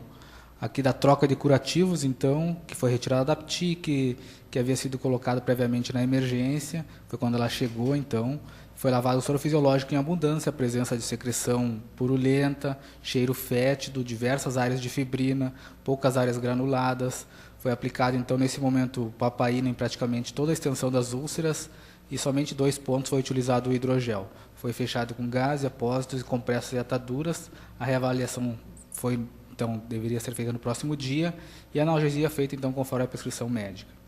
Aqui da troca de curativos, então, que foi retirada da Aptic, que havia sido colocado previamente na emergência, foi quando ela chegou, então, foi lavado o soro fisiológico em abundância, a presença de secreção purulenta, cheiro fétido, diversas áreas de fibrina, poucas áreas granuladas. Foi aplicado, então, nesse momento, papaína em praticamente toda a extensão das úlceras e somente 2 pontos foi utilizado o hidrogel. Foi fechado com gás, apósitos, compressas e ataduras. A reavaliação foi, então, deveria ser feita no próximo dia e a analgesia feita, então, conforme a prescrição médica.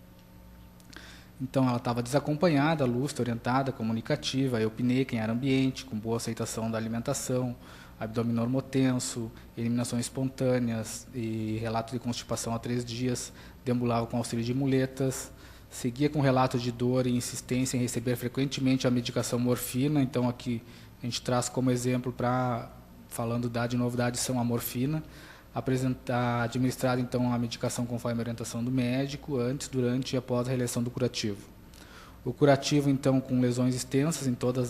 Então, ela estava desacompanhada, lúcida, orientada, comunicativa, eupneica em ar ambiente, com boa aceitação da alimentação, abdômen normotenso, eliminações espontâneas e relato de constipação há 3 dias, deambulava com auxílio de muletas, seguia com relato de dor e insistência em receber frequentemente a medicação morfina. Então, aqui a gente traz como exemplo, falando de novo da adição à morfina, administrada então a medicação conforme a orientação do médico, antes, durante e após a realização do curativo. O curativo, então, com lesões extensas em toda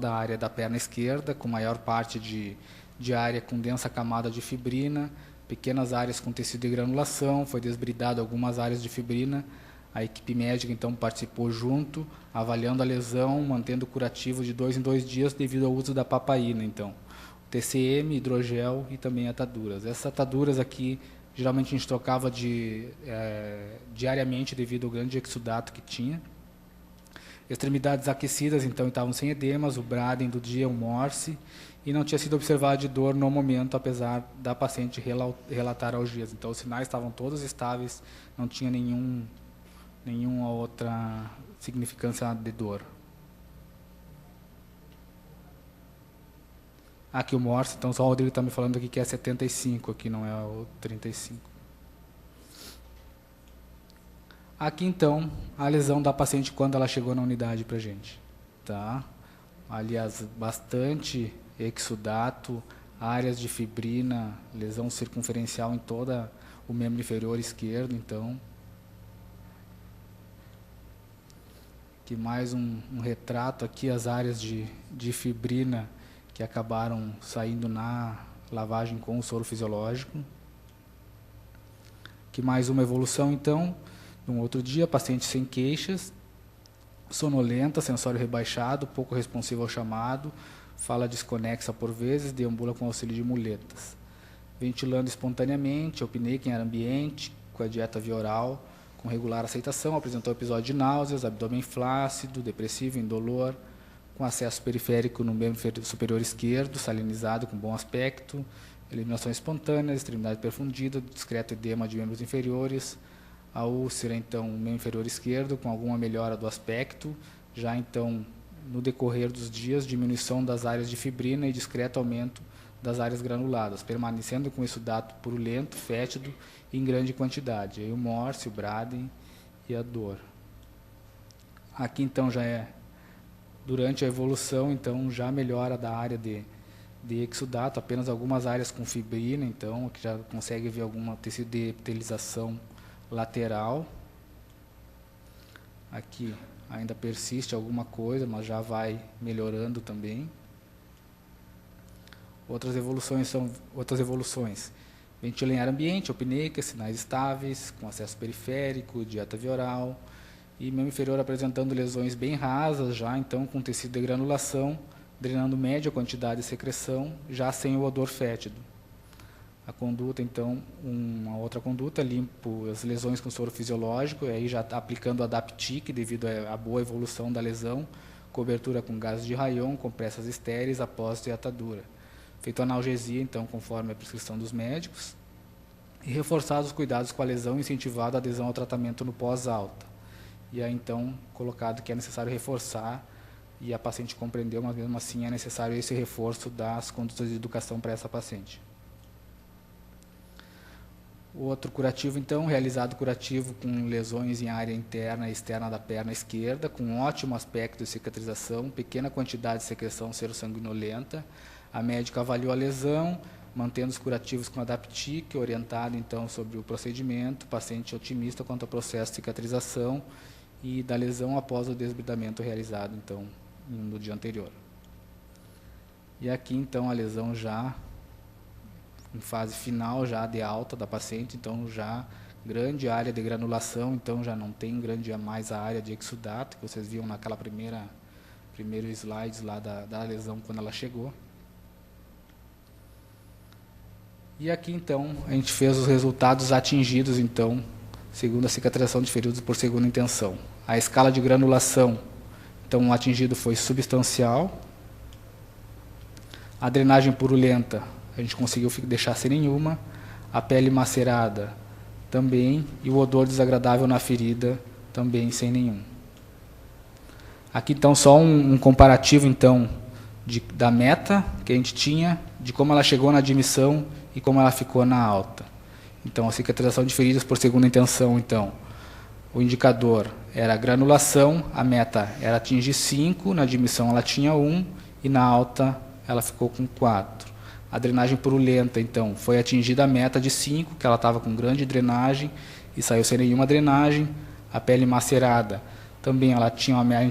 a área da perna esquerda, com maior parte de área com densa camada de fibrina, pequenas áreas com tecido de granulação, foi desbridado algumas áreas de fibrina. A equipe médica, então, participou junto, avaliando a lesão, mantendo o curativo de 2 em 2 dias devido ao uso da papaína, então. TCM, hidrogel e também ataduras. Essas ataduras aqui, geralmente a gente trocava diariamente devido ao grande exudato que tinha. Extremidades aquecidas, então, estavam sem edemas, o Braden do dia, o Morse, e não tinha sido observado de dor no momento, apesar da paciente relatar algias. Então, os sinais estavam todos estáveis, não tinha nenhuma outra significância de dor. Aqui o Morse, então só o Rodrigo está me falando aqui que é 75, aqui não é o 35. Aqui então, a lesão da paciente quando ela chegou na unidade para a gente. Tá? Aliás, bastante exudato, áreas de fibrina, lesão circunferencial em todo o membro inferior esquerdo, então. Aqui mais um retrato, aqui as áreas de fibrina que acabaram saindo na lavagem com o soro fisiológico. Aqui mais uma evolução, então, num outro dia, paciente sem queixas, sonolenta, sensório rebaixado, pouco responsivo ao chamado, fala desconexa por vezes, deambula com auxílio de muletas. Ventilando espontaneamente, eupneica em ar ambiente, com a dieta via oral, com regular aceitação, apresentou episódio de náuseas, abdômen flácido, depressivo, indolor, com acesso periférico no membro superior esquerdo, salinizado, com bom aspecto, eliminação espontânea, extremidade perfundida, discreto edema de membros inferiores, a úlcera, então, membro inferior esquerdo, com alguma melhora do aspecto, já, então, no decorrer dos dias, diminuição das áreas de fibrina e discreto aumento das áreas granuladas, permanecendo com exudato purulento, fétido e em grande quantidade. Aí o Morse, o Braden e a dor. Aqui, então, já é durante a evolução, então, já melhora da área de exudato, apenas algumas áreas com fibrina, então, que já consegue ver alguma tecido de epitelização lateral. Aqui ainda persiste alguma coisa, mas já vai melhorando também. Outras evoluções. Ventila em ar ambiente, eupneica, sinais estáveis, com acesso periférico, dieta via oral, e membro inferior apresentando lesões bem rasas, já então com tecido de granulação, drenando média quantidade de secreção, já sem o odor fétido. A conduta, então, uma outra conduta, limpo as lesões com soro fisiológico, e aí já está aplicando a Adaptic, devido à boa evolução da lesão, cobertura com gases de rayon, compressas estéreis, apósito e atadura. Feito analgesia, então, conforme a prescrição dos médicos, e reforçados os cuidados com a lesão, incentivado a adesão ao tratamento no pós-alta. E aí, então, colocado que é necessário reforçar, e a paciente compreendeu, mas mesmo assim é necessário esse reforço das condutas de educação para essa paciente. O outro curativo, então, realizado curativo com lesões em área interna e externa da perna esquerda, com ótimo aspecto de cicatrização, pequena quantidade de secreção serosanguinolenta. A médica avaliou a lesão, mantendo os curativos com Adaptic, orientado, então, sobre o procedimento, paciente otimista quanto ao processo de cicatrização e da lesão após o desbridamento realizado, então, no dia anterior. E aqui, então, a lesão já em fase final já de alta da paciente, então já grande área de granulação, então já não tem grande mais a área de exudato, que vocês viam naquela primeiro slide lá da lesão quando ela chegou. E aqui, então, a gente fez os resultados atingidos, então, segundo a cicatrização de feridos por segunda intenção. A escala de granulação, então, o atingido foi substancial. A drenagem purulenta, a gente conseguiu deixar sem nenhuma. A pele macerada, também. E o odor desagradável na ferida, também sem nenhum. Aqui, então, só um comparativo, então, da meta que a gente tinha, de como ela chegou na admissão e como ela ficou na alta. Então, a cicatrização de feridas por segunda intenção, então, o indicador era a granulação, a meta era atingir 5, na admissão ela tinha 1, e na alta ela ficou com 4. A drenagem purulenta, então, foi atingida a meta de 5, que ela estava com grande drenagem, e saiu sem nenhuma drenagem. A pele macerada, também a gente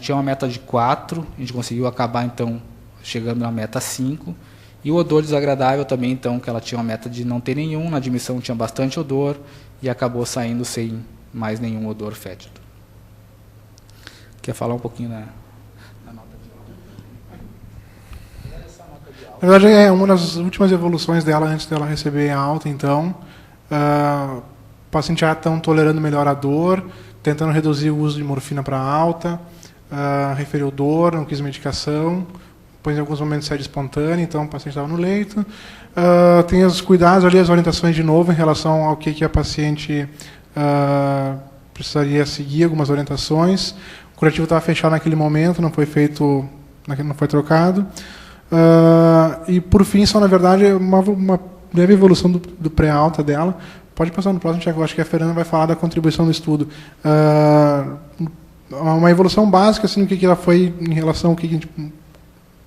tinha uma meta de 4, a gente conseguiu acabar, então, chegando na meta 5. E o odor desagradável também, então, que ela tinha uma meta de não ter nenhum, na admissão tinha bastante odor, e acabou saindo sem mais nenhum odor fétido. Quer falar um pouquinho da nota de alta? Na verdade, é uma das últimas evoluções dela, antes dela receber a alta, então. O paciente já está tolerando melhor a dor, tentando reduzir o uso de morfina para alta, referiu dor, não quis medicação. Depois, em alguns momentos, sede espontânea, então o paciente estava no leito. Tem os cuidados ali, as orientações de novo em relação ao que a paciente precisaria seguir, algumas orientações. O curativo estava fechado naquele momento, não foi feito, não foi trocado. E, por fim, só, na verdade, uma breve evolução do pré-alta dela. Pode passar no próximo, Tiago, acho que a Fernanda vai falar da contribuição do estudo. Uma evolução básica, assim, o que ela foi em relação ao que a gente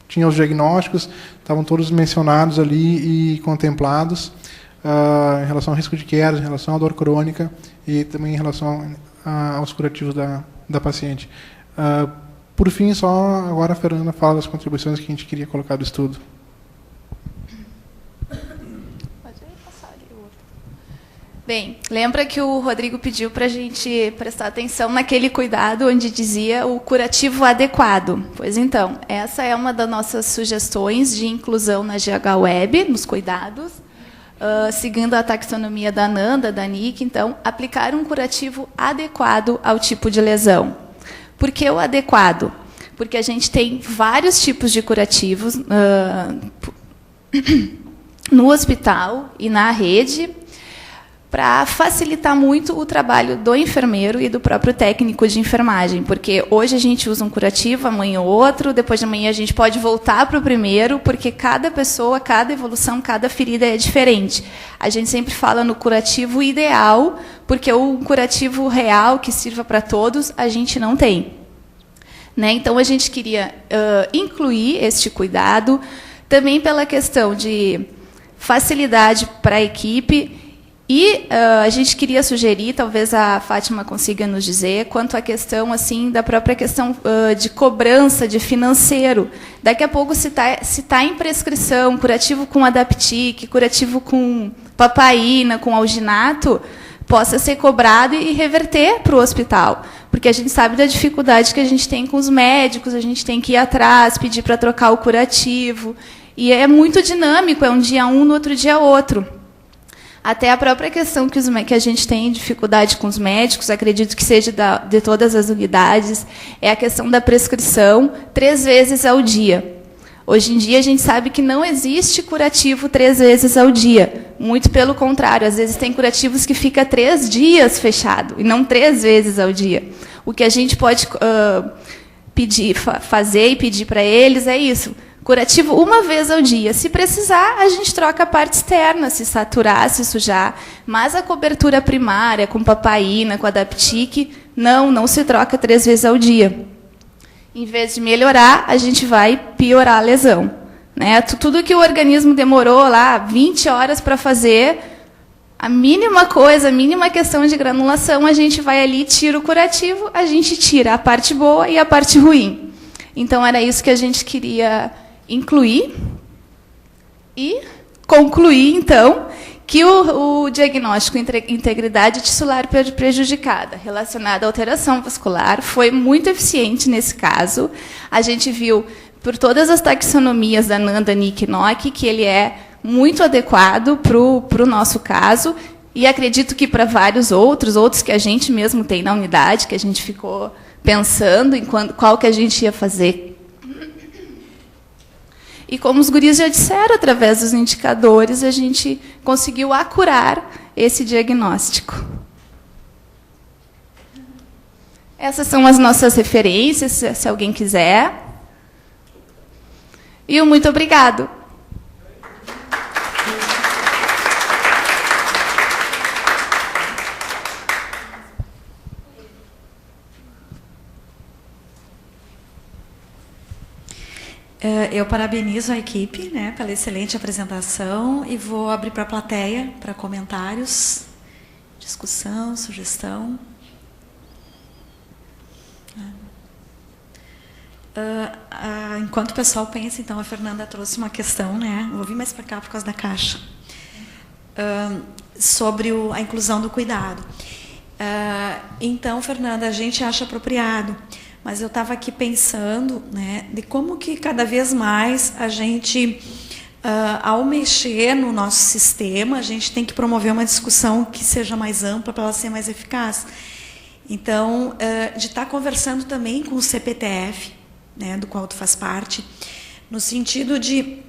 tinha os diagnósticos, estavam todos mencionados ali e contemplados, em relação ao risco de queda, em relação à dor crônica e também em relação aos curativos da paciente. Por fim, só agora a Fernanda fala das contribuições que a gente queria colocar do estudo. Bem, lembra que o Rodrigo pediu para a gente prestar atenção naquele cuidado onde dizia o curativo adequado. Pois então, essa é uma das nossas sugestões de inclusão na GH Web, nos cuidados, seguindo a taxonomia da Nanda, da Nick, então, aplicar um curativo adequado ao tipo de lesão. Por que o adequado? Porque a gente tem vários tipos de curativos no hospital e na rede, para facilitar muito o trabalho do enfermeiro e do próprio técnico de enfermagem, porque hoje a gente usa um curativo, amanhã outro, depois de amanhã a gente pode voltar para o primeiro, porque cada pessoa, cada evolução, cada ferida é diferente. A gente sempre fala no curativo ideal, porque o curativo real, que sirva para todos, a gente não tem. Né? Então, a gente queria incluir este cuidado, também pela questão de facilidade para a equipe. E a gente queria sugerir, talvez a Fátima consiga nos dizer, quanto à questão assim da própria questão de cobrança, de financeiro. Daqui a pouco, se tá em prescrição, curativo com Adaptic, curativo com papaína, com alginato, possa ser cobrado e reverter para o hospital. Porque a gente sabe da dificuldade que a gente tem com os médicos, a gente tem que ir atrás, pedir para trocar o curativo. E é muito dinâmico, é um dia um, no outro dia outro. Até a própria questão que a gente tem dificuldade com os médicos, acredito que seja de todas as unidades, é a questão da prescrição 3 vezes ao dia. Hoje em dia, a gente sabe que não existe curativo 3 vezes ao dia. Muito pelo contrário, às vezes tem curativos que fica 3 dias fechado, e não 3 vezes ao dia. O que a gente pode fazer e pedir para eles é isso. Curativo 1 vez ao dia. Se precisar, a gente troca a parte externa, se saturar, se sujar. Mas a cobertura primária, com papaína, com Adaptic, não se troca 3 vezes ao dia. Em vez de melhorar, a gente vai piorar a lesão. Né? Tudo que o organismo demorou lá 20 horas para fazer, a mínima coisa, a mínima questão de granulação, a gente vai ali, tira o curativo, a gente tira a parte boa e a parte ruim. Então, era isso que a gente queria incluir. E concluir, então, que o diagnóstico integridade tissular prejudicada relacionada à alteração vascular foi muito eficiente nesse caso. A gente viu, por todas as taxonomias da NANDA, NIC e NOC, que ele é muito adequado para o nosso caso, e acredito que para vários outros que a gente mesmo tem na unidade, que a gente ficou pensando em qual que a gente ia fazer. E como os guris já disseram, através dos indicadores, a gente conseguiu acurar esse diagnóstico. Essas são as nossas referências, se alguém quiser. E muito obrigado. Eu parabenizo a equipe, né, pela excelente apresentação e vou abrir para a plateia para comentários, discussão, sugestão. Enquanto o pessoal pensa, então, a Fernanda trouxe uma questão, né, vou vir mais para cá por causa da caixa, sobre a inclusão do cuidado. Então, Fernanda, a gente acha apropriado, mas eu estava aqui pensando, né, de como que cada vez mais a gente, ao mexer no nosso sistema, a gente tem que promover uma discussão que seja mais ampla para ela ser mais eficaz. Então, de estar conversando também com o CPTF, né, do qual tu faz parte, no sentido de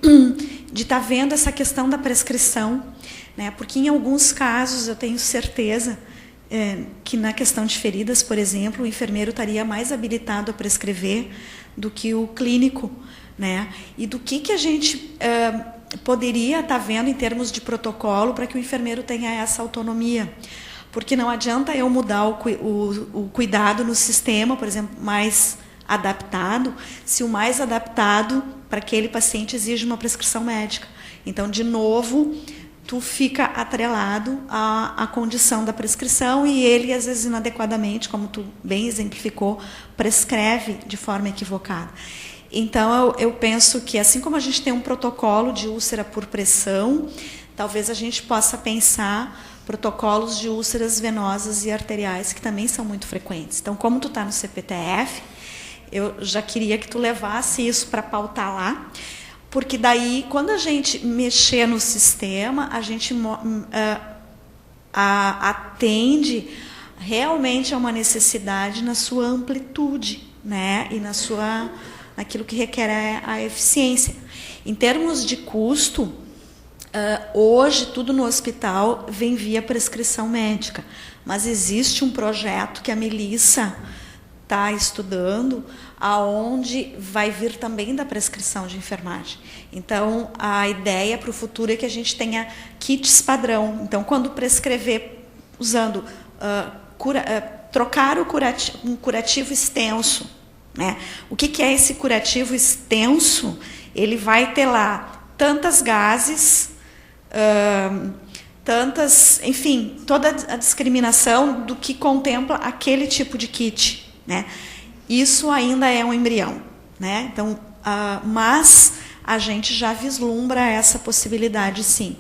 estar vendo essa questão da prescrição, né, porque em alguns casos eu tenho certeza que na questão de feridas, por exemplo, o enfermeiro estaria mais habilitado a prescrever do que o clínico, né? E do que a gente poderia estar vendo em termos de protocolo para que o enfermeiro tenha essa autonomia. Porque não adianta eu mudar o cuidado no sistema, por exemplo, mais adaptado, se o mais adaptado para aquele paciente exige uma prescrição médica. Então, de novo, tu fica atrelado à condição da prescrição e ele, às vezes, inadequadamente, como tu bem exemplificou, prescreve de forma equivocada. Então, eu penso que, assim como a gente tem um protocolo de úlcera por pressão, talvez a gente possa pensar protocolos de úlceras venosas e arteriais, que também são muito frequentes. Então, como tu está no CPTF, eu já queria que tu levasse isso para pautar lá, porque daí, quando a gente mexer no sistema, a gente atende realmente a uma necessidade na sua amplitude, né? E naquilo que requer a eficiência. Em termos de custo, hoje tudo no hospital vem via prescrição médica, mas existe um projeto que a Melissa está estudando, aonde vai vir também da prescrição de enfermagem. Então, a ideia para o futuro é que a gente tenha kits padrão. Então, quando prescrever usando, trocar um curativo extenso, né? O que é esse curativo extenso? Ele vai ter lá tantas gases, enfim, toda a discriminação do que contempla aquele tipo de kit, né? Isso ainda é um embrião, né? Então, mas a gente já vislumbra essa possibilidade, sim.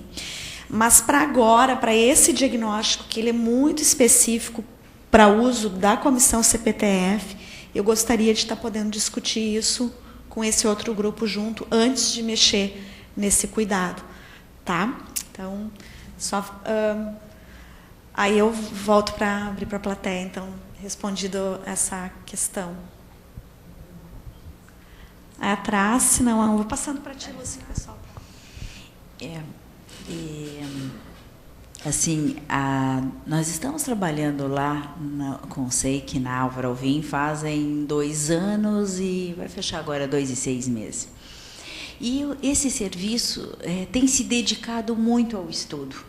Mas para agora, para esse diagnóstico, que ele é muito específico para uso da comissão CPTF, eu gostaria de estar podendo discutir isso com esse outro grupo junto, antes de mexer nesse cuidado, tá? Então, aí eu volto para abrir para a plateia, então, respondido essa questão. Aí atrás, senão eu vou passando para ti, Lúcia, pessoal. Assim, nós estamos trabalhando lá com o SEIC, na Álvaro Alvim, fazem 2 anos e vai fechar agora 2 e 6 meses. E esse serviço tem se dedicado muito ao estudo.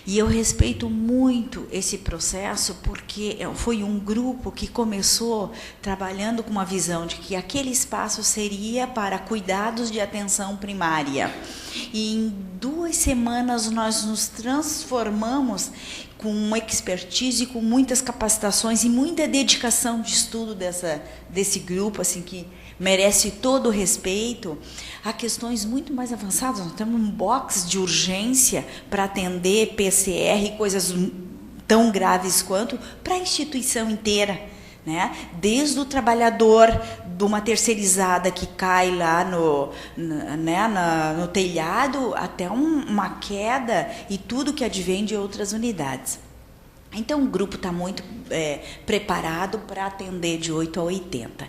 E eu respeito muito esse processo, porque foi um grupo que começou trabalhando com uma visão de que aquele espaço seria para cuidados de atenção primária. E em 2 semanas nós nos transformamos com uma expertise, com muitas capacitações e muita dedicação de estudo desse grupo, assim, que merece todo o respeito. Há questões muito mais avançadas. Nós temos um box de urgência para atender PCR e coisas tão graves quanto para a instituição inteira, né? Desde o trabalhador de uma terceirizada que cai lá no telhado até uma queda e tudo que advém de outras unidades. Então, o grupo está muito preparado para atender de 8 a 80.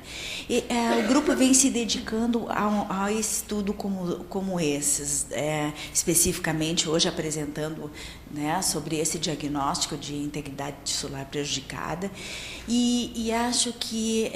O grupo vem se dedicando a estudo como esses, especificamente hoje apresentando, né, sobre esse diagnóstico de integridade tissular prejudicada. E acho que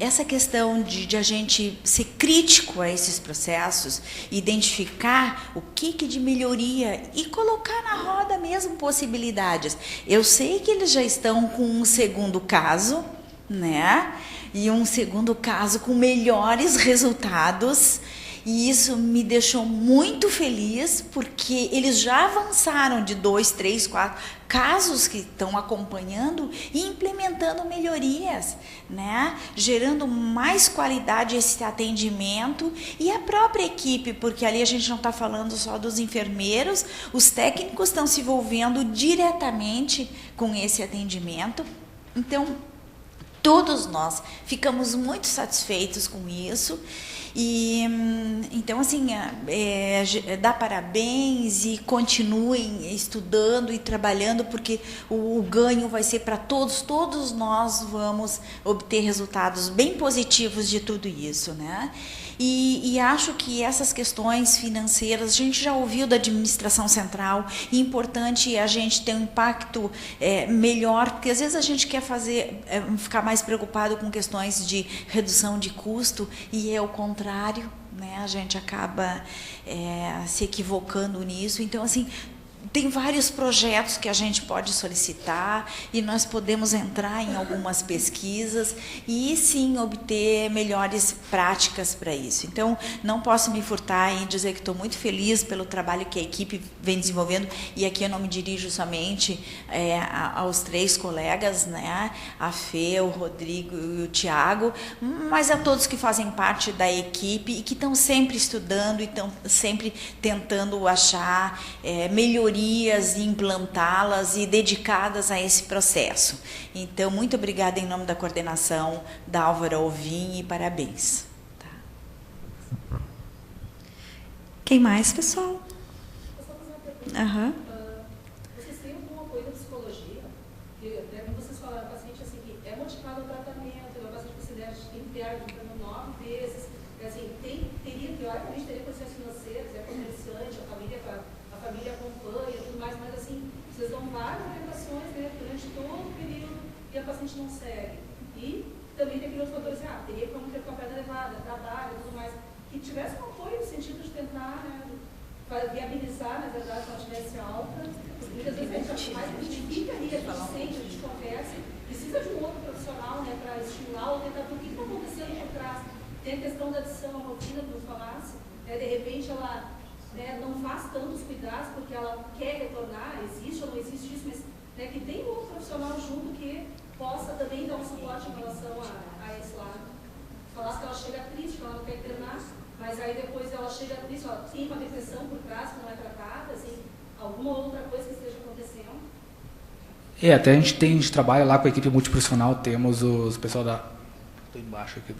essa questão de a gente ser crítico a esses processos, identificar o que de melhoria e colocar na roda mesmo possibilidades. Eu sei que eles já estão com um segundo caso, né? E um segundo caso com melhores resultados. E isso me deixou muito feliz, porque eles já avançaram de 2, 3, 4 casos que estão acompanhando e implementando melhorias, né? Gerando mais qualidade esse atendimento e a própria equipe, porque ali a gente não está falando só dos enfermeiros, os técnicos estão se envolvendo diretamente com esse atendimento. Então, todos nós ficamos muito satisfeitos com isso. E então, assim, dá parabéns e continuem estudando e trabalhando, porque o ganho vai ser para todos nós vamos obter resultados bem positivos de tudo isso, né? E acho que essas questões financeiras, a gente já ouviu da administração central, e é importante a gente ter um impacto melhor, porque às vezes a gente quer ficar mais preocupado com questões de redução de custo, e é o contrário, né? A gente acaba se equivocando nisso. Então, assim, tem vários projetos que a gente pode solicitar e nós podemos entrar em algumas pesquisas e, sim, obter melhores práticas para isso. Então, não posso me furtar em dizer que estou muito feliz pelo trabalho que a equipe vem desenvolvendo, e aqui eu não me dirijo somente aos 3 colegas, né? A Fê, o Rodrigo e o Tiago, mas a todos que fazem parte da equipe e que estão sempre estudando e estão sempre tentando achar melhorias e implantá-las e dedicadas a esse processo. Então, muito obrigada em nome da coordenação da Álvaro Alvim e parabéns. Tá. Quem mais, pessoal? Aham. Vocês têm alguma coisa de psicologia? Como vocês falaram, o paciente assim, que é motivado ao tratamento, o paciente considera que interno 9 vezes, assim, teria, teoricamente, teria condições financeiras, comerciante, a família acompanha, tudo mais, mas assim, vocês dão várias orientações, né, durante todo o período e a paciente não segue. E também tem aqueles fatores, teria como ter com a pedra elevada, trabalho, tudo mais, que tivesse um apoio no sentido de tentar, né, viabilizar, na verdade, quando tivesse alta, porque muitas vezes a gente mais identifica ali, a gente sente, a gente conversa, precisa de um outro profissional, né, para estimular ou tentar ver o que está acontecendo por trás. Tem a questão da adição à rotina, como eu falasse, de repente ela não faz tantos cuidados porque ela quer retornar, existe ou não existe isso, mas que tem um outro profissional junto que possa também dar um suporte em relação a esse lado. Falasse que ela chega triste, que ela não quer internar, mas aí depois ela chega triste, ela tem uma depressão por trás que não é tratada, assim, alguma outra coisa que esteja acontecendo. Até a gente trabalha lá com a equipe multiprofissional, temos o pessoal da... Estou embaixo aqui.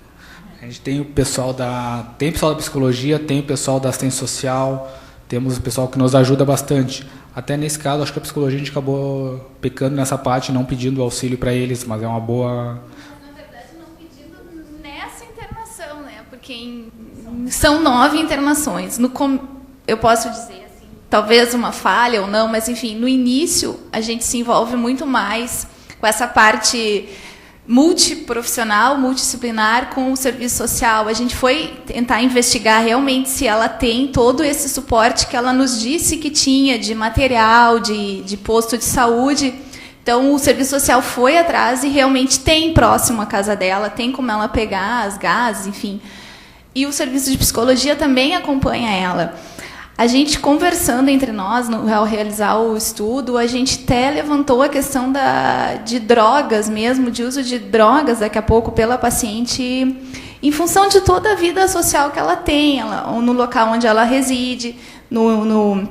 A gente tem o pessoal da psicologia, tem o pessoal da assistência social, temos o pessoal que nos ajuda bastante. Até nesse caso, acho que a psicologia a gente acabou pecando nessa parte, não pedindo auxílio para eles, mas é uma boa... Na verdade, não pedindo nessa internação, né? Porque são 9 internações. Eu posso dizer, assim, talvez uma falha ou não, mas, enfim, no início a gente se envolve muito mais com essa parte multiprofissional, multidisciplinar com o serviço social. A gente foi tentar investigar realmente se ela tem todo esse suporte que ela nos disse que tinha de material, de posto de saúde. Então, o serviço social foi atrás e realmente tem próximo à casa dela, tem como ela pegar as gases, enfim. E o serviço de psicologia também acompanha ela. A gente conversando entre nós, ao realizar o estudo, a gente até levantou a questão de drogas mesmo, de uso de drogas daqui a pouco pela paciente, em função de toda a vida social que ela tem, no local onde ela reside, no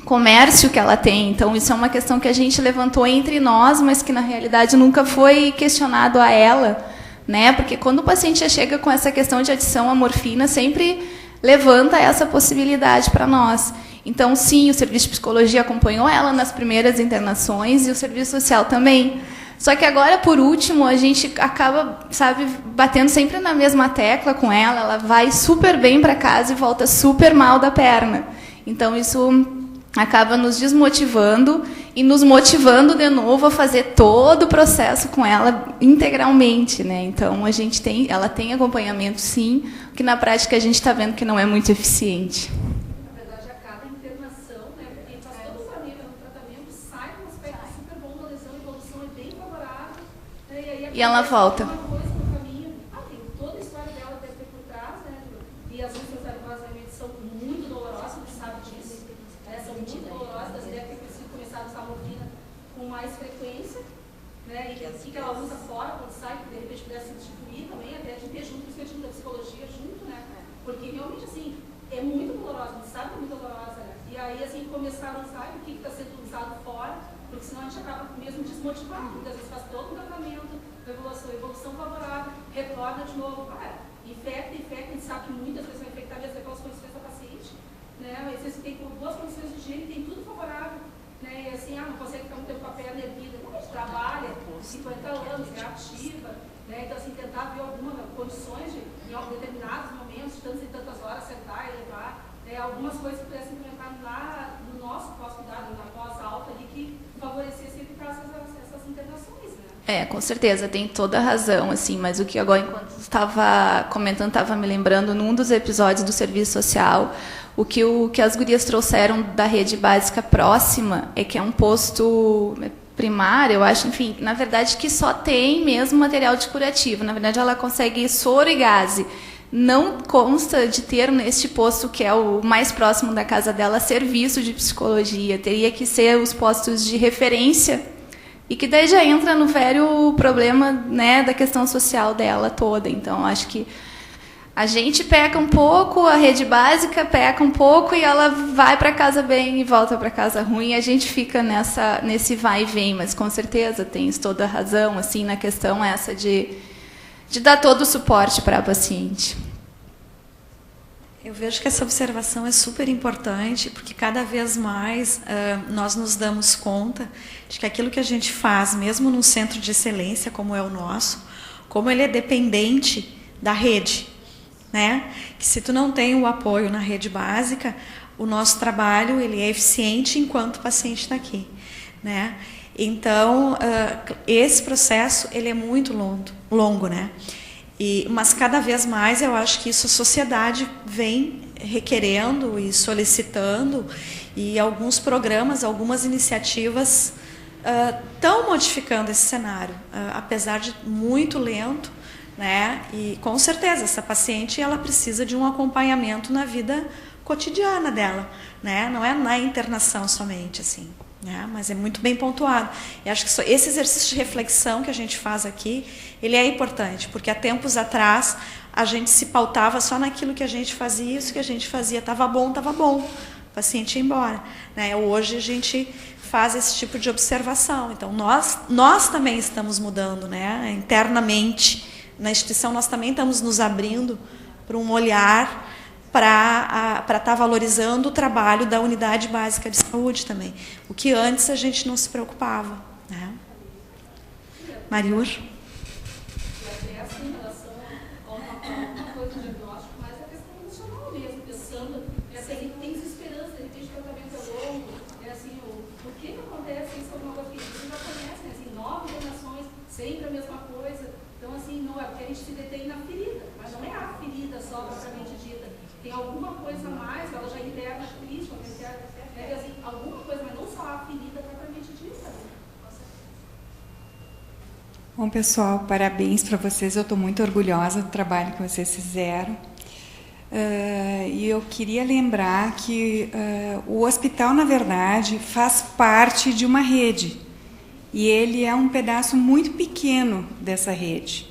comércio que ela tem. Então, isso é uma questão que a gente levantou entre nós, mas que, na realidade, nunca foi questionado a ela, né? Porque quando o paciente já chega com essa questão de adição à morfina, sempre levanta essa possibilidade para nós. Então, sim, o serviço de psicologia acompanhou ela nas primeiras internações e o serviço social também. Só que agora, por último, a gente acaba, sabe, batendo sempre na mesma tecla com ela. Ela vai super bem para casa e volta super mal da perna. Então, isso acaba nos desmotivando e nos motivando de novo a fazer todo o processo com ela integralmente, né? Então, ela tem acompanhamento, sim, que na prática a gente está vendo que não é muito eficiente. Na verdade, a cada internação, né, porque faz todo o tratamento, sai com um aspecto super bom da lesão, a evolução é bem favorável, né, e ela volta. Uma coisa no caminho, tem toda a história dela deve ter por trás, né, e as úlceras varicosas realmente são muito dolorosas, você sabe disso, né, são muito dolorosas, deve ter preciso começar a usar a morfina com mais frequência, né, e que ela usa fora quando sai, que de repente pudesse substituir também, até de ter junto, por isso que eu digo da psicologia junto, né, porque realmente, assim, é muito dolorosa, a gente sabe que é muito dolorosa, né, e aí, assim, começaram a usar o que está sendo usado fora, porque senão a gente acaba mesmo desmotivado, muitas vezes faz todo um tratamento, evolução favorável, retorna de novo, infecta, a gente sabe que muitas vezes vai infectar mesmo aquelas condições da paciente, né, às vezes tem boas condições de higiene, tem tudo favorável, né, e assim, não consegue ficar muito tempo com a perna erguida, a gente trabalha 50 anos, é ativa, né, então assim, tentar ver algumas condições em determinados momentos, de tantas e tantas horas, sentar e levar, algumas coisas que pudessem implementar no nosso pós-cuidado, na pós-alta ali, que favorecesse e evitasse essas internações, né? Com certeza, tem toda a razão, assim, mas o que agora, enquanto estava comentando, estava me lembrando, num dos episódios do serviço social, o que as gurias trouxeram da rede básica próxima é que é um posto primário, eu acho, enfim, na verdade, que só tem mesmo material de curativo. Na verdade, ela consegue soro e gaze. Não consta de ter neste posto, que é o mais próximo da casa dela, serviço de psicologia. Teria que ser os postos de referência, e que daí já entra no velho problema, né, da questão social dela toda. Então, acho que a gente peca um pouco, a rede básica peca um pouco, e ela vai para casa bem e volta para casa ruim. A gente fica nesse vai e vem, mas com certeza tens toda a razão, assim, na questão essa de dar todo o suporte para a paciente. Eu vejo que essa observação é super importante, porque cada vez mais nós nos damos conta de que aquilo que a gente faz, mesmo num centro de excelência como é o nosso, como ele é dependente da rede, né? Que se tu não tem o apoio na rede básica, o nosso trabalho ele é eficiente enquanto o paciente está aqui, né? Então, esse processo ele é muito longo, né? Mas cada vez mais eu acho que isso a sociedade vem requerendo e solicitando, e alguns programas, algumas iniciativas estão modificando esse cenário, apesar de muito lento, né? E com certeza essa paciente ela precisa de um acompanhamento na vida cotidiana dela, né? Não é na internação somente, assim, né? Mas é muito bem pontuado. E acho que esse exercício de reflexão que a gente faz aqui, ele é importante, porque há tempos atrás a gente se pautava só naquilo que a gente fazia, isso que a gente fazia estava bom, o paciente ia embora, né? Hoje a gente faz esse tipo de observação. Então nós também estamos mudando, né? Internamente na instituição nós também estamos nos abrindo para um olhar para estar valorizando o trabalho da unidade básica de saúde também, o que antes a gente não se preocupava, né? Mariur? Até assim, em relação a uma coisa de diagnóstico, mas a questão emocional mesmo, pensando, assim, tem esperança, de repente o tratamento é longo, assim, por que não acontece isso com uma filha? Vocês já conhecem, assim, 9 internações, sempre a mesma coisa. Então, assim, não é porque a gente se detém na ferida, mas não é a ferida só propriamente dita. Tem alguma coisa a mais, ela já interna triste, assim, alguma coisa, mas não só a ferida propriamente dita. Bom, pessoal, parabéns para vocês. Eu estou muito orgulhosa do trabalho que vocês fizeram. E eu queria lembrar que o hospital, na verdade, faz parte de uma rede. E ele é um pedaço muito pequeno dessa rede,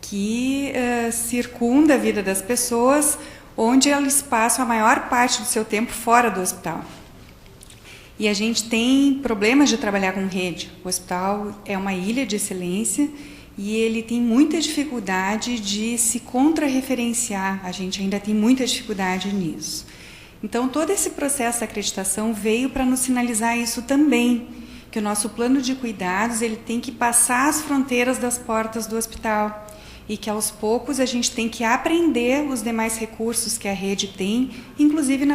que circunda a vida das pessoas, onde eles passam a maior parte do seu tempo fora do hospital. E a gente tem problemas de trabalhar com rede. O hospital é uma ilha de excelência e ele tem muita dificuldade de se contrarreferenciar. A gente ainda tem muita dificuldade nisso. Então, todo esse processo de acreditação veio para nos sinalizar isso também, que o nosso plano de cuidados ele tem que passar as fronteiras das portas do hospital e que, aos poucos, a gente tem que aprender os demais recursos que a rede tem, inclusive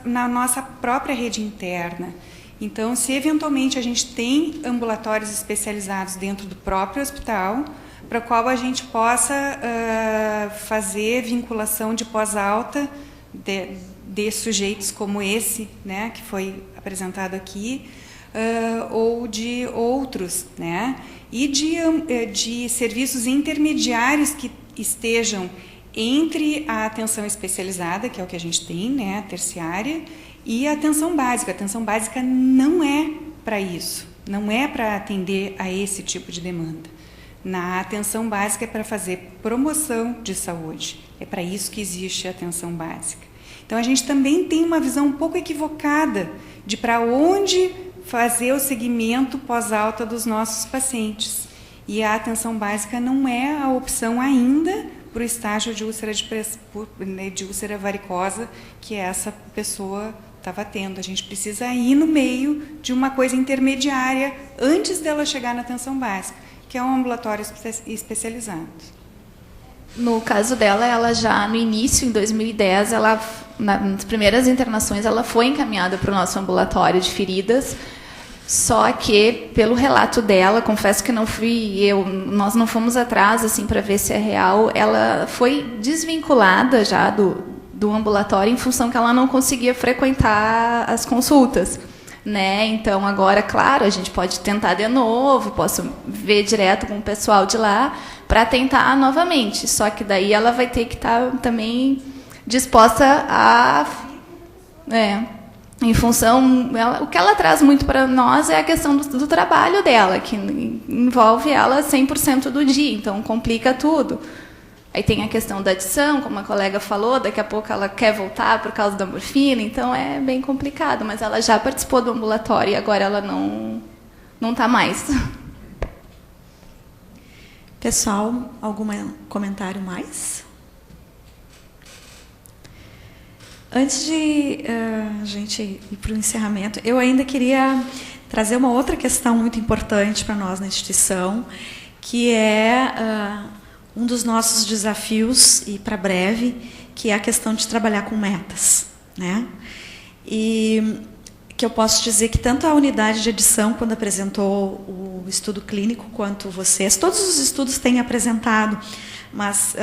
na nossa própria rede interna. Então, se eventualmente a gente tem ambulatórios especializados dentro do próprio hospital, para o qual a gente possa fazer vinculação de pós-alta de sujeitos como esse, né, que foi apresentado aqui, ou de outros, né, e de serviços intermediários que estejam entre a atenção especializada, que é o que a gente tem, né, a terciária, e a atenção básica. A atenção básica não é para isso, não é para atender a esse tipo de demanda. Na atenção básica é para fazer promoção de saúde, é para isso que existe a atenção básica. Então, a gente também tem uma visão um pouco equivocada de para onde fazer o segmento pós-alta dos nossos pacientes. E a atenção básica não é a opção ainda para o estágio de úlcera varicosa que essa pessoa estava tendo. A gente precisa ir no meio de uma coisa intermediária antes dela chegar na atenção básica, que é um ambulatório especializado. No caso dela, ela já no início, em 2010, nas primeiras internações, ela foi encaminhada para o nosso ambulatório de feridas, só que, pelo relato dela, confesso que não fui eu, nós não fomos atrás assim, para ver se é real, ela foi desvinculada já do ambulatório em função que ela não conseguia frequentar as consultas. Né? Então, agora, claro, a gente pode tentar de novo, posso ver direto com o pessoal de lá para tentar novamente. Só que daí ela vai ter que estar também disposta a... em função... o que ela traz muito para nós é a questão do trabalho dela, que envolve ela 100% do dia, então complica tudo. Aí tem a questão da adição, como a colega falou, daqui a pouco ela quer voltar por causa da morfina, então é bem complicado, mas ela já participou do ambulatório e agora ela não está mais. Pessoal, algum comentário mais? Antes de a gente ir para o encerramento, eu ainda queria trazer uma outra questão muito importante para nós na instituição, que é... um dos nossos desafios, e para breve, que é a questão de trabalhar com metas. Né? E que eu posso dizer que tanto a unidade de edição, quando apresentou o estudo clínico, quanto vocês, todos os estudos têm apresentado, mas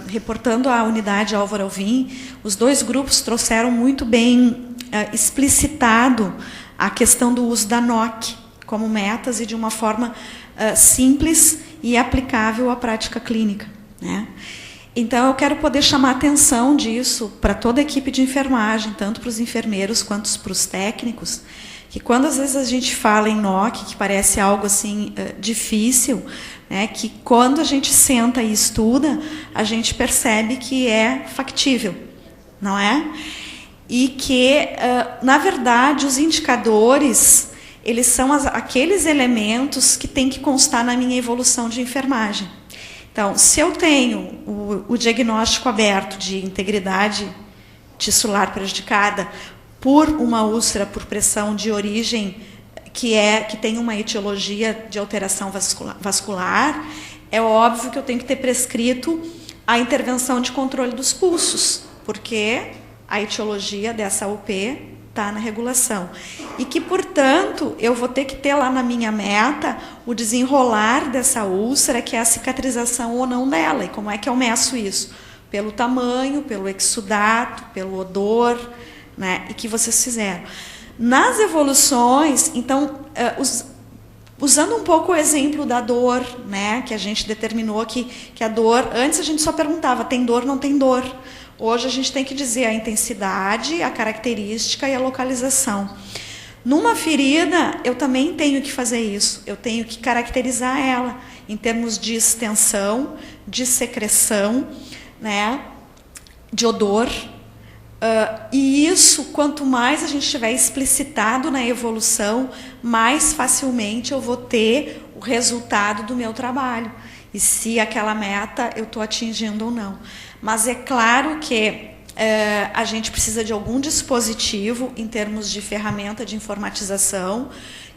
reportando a unidade Álvaro Alvim, os dois grupos trouxeram muito bem explicitado a questão do uso da NOC como metas e de uma forma simples e aplicável à prática clínica. Né? Então, eu quero poder chamar a atenção disso para toda a equipe de enfermagem, tanto para os enfermeiros quanto para os técnicos, que quando às vezes a gente fala em NOC, que parece algo assim difícil, né, que quando a gente senta e estuda, a gente percebe que é factível, não é? E que, na verdade, os indicadores... eles são aqueles elementos que têm que constar na minha evolução de enfermagem. Então, se eu tenho o diagnóstico aberto de integridade tissular prejudicada por uma úlcera por pressão de origem que tem uma etiologia de alteração vascular, é óbvio que eu tenho que ter prescrito a intervenção de controle dos pulsos, porque a etiologia dessa UP está na regulação. E que, portanto, eu vou ter que ter lá na minha meta o desenrolar dessa úlcera, que é a cicatrização ou não dela. E como é que eu meço isso? Pelo tamanho, pelo exudato, pelo odor, né? E que vocês fizeram. Nas evoluções, então, usando um pouco o exemplo da dor, né? Que a gente determinou que a dor... Antes a gente só perguntava, tem dor, não tem dor? Hoje a gente tem que dizer a intensidade, a característica e a localização. Numa ferida, eu também tenho que fazer isso. Eu tenho que caracterizar ela em termos de extensão, de secreção, né, de odor. E isso, quanto mais a gente tiver explicitado na evolução, mais facilmente eu vou ter o resultado do meu trabalho. E se aquela meta eu estou atingindo ou não. Mas é claro que a gente precisa de algum dispositivo, em termos de ferramenta de informatização,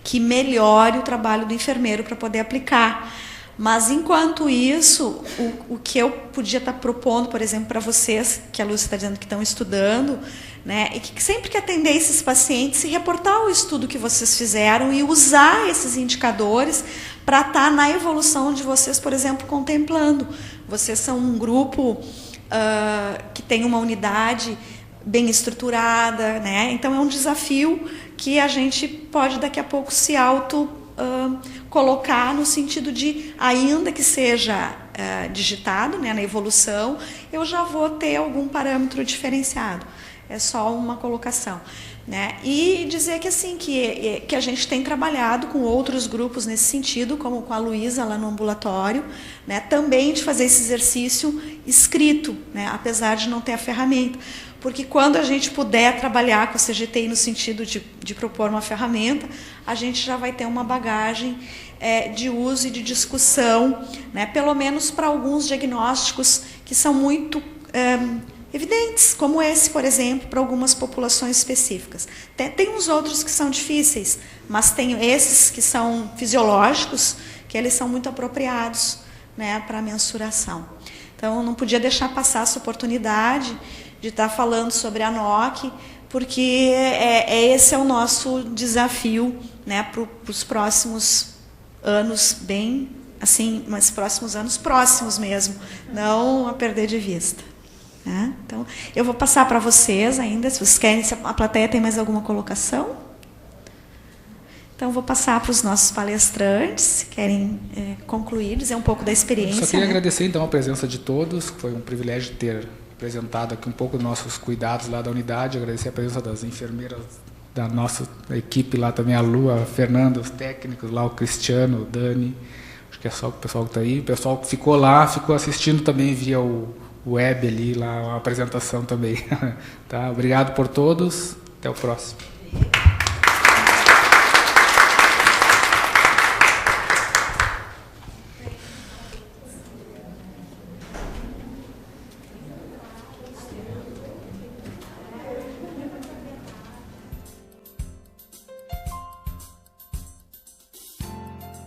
que melhore o trabalho do enfermeiro para poder aplicar. Mas, enquanto isso, o que eu podia estar propondo, por exemplo, para vocês, que a Lúcia está dizendo que estão estudando, né, e que sempre que atender esses pacientes, se reportar o estudo que vocês fizeram e usar esses indicadores para estar na evolução de vocês, por exemplo, contemplando. Vocês são um grupo que tem uma unidade bem estruturada, né? Então é um desafio que a gente pode daqui a pouco se colocar no sentido de, ainda que seja digitado, né, na evolução, eu já vou ter algum parâmetro diferenciado. É só uma colocação, né? E dizer que assim que a gente tem trabalhado com outros grupos nesse sentido, como com a Luísa lá no ambulatório, né, também de fazer esse exercício escrito, né, apesar de não ter a ferramenta. Porque quando a gente puder trabalhar com a CGTI no sentido de propor uma ferramenta, a gente já vai ter uma bagagem de uso e de discussão, né, pelo menos para alguns diagnósticos que são muito evidentes, como esse, por exemplo, para algumas populações específicas. Tem uns outros que são difíceis, mas tem esses que são fisiológicos, que eles são muito apropriados, né, para a mensuração. Então, não podia deixar passar essa oportunidade de estar falando sobre a NOC, porque esse é o nosso desafio, né, para os próximos anos, bem assim, mas próximos anos próximos mesmo, não a perder de vista. Né? Então, eu vou passar para vocês ainda, se vocês querem, se a plateia tem mais alguma colocação. Então, vou passar para os nossos palestrantes, se querem concluir, dizer um pouco da experiência. Eu só queria né? agradecer, então, a presença de todos, foi um privilégio ter apresentado aqui um pouco dos nossos cuidados lá da unidade, agradecer a presença das enfermeiras da nossa equipe lá também, a Lu, a Fernanda, os técnicos lá, o Cristiano, o Dani, acho que é só o pessoal que está aí, o pessoal que ficou lá, ficou assistindo também via o web ali, lá a apresentação também. Tá? Obrigado por todos, até o próximo.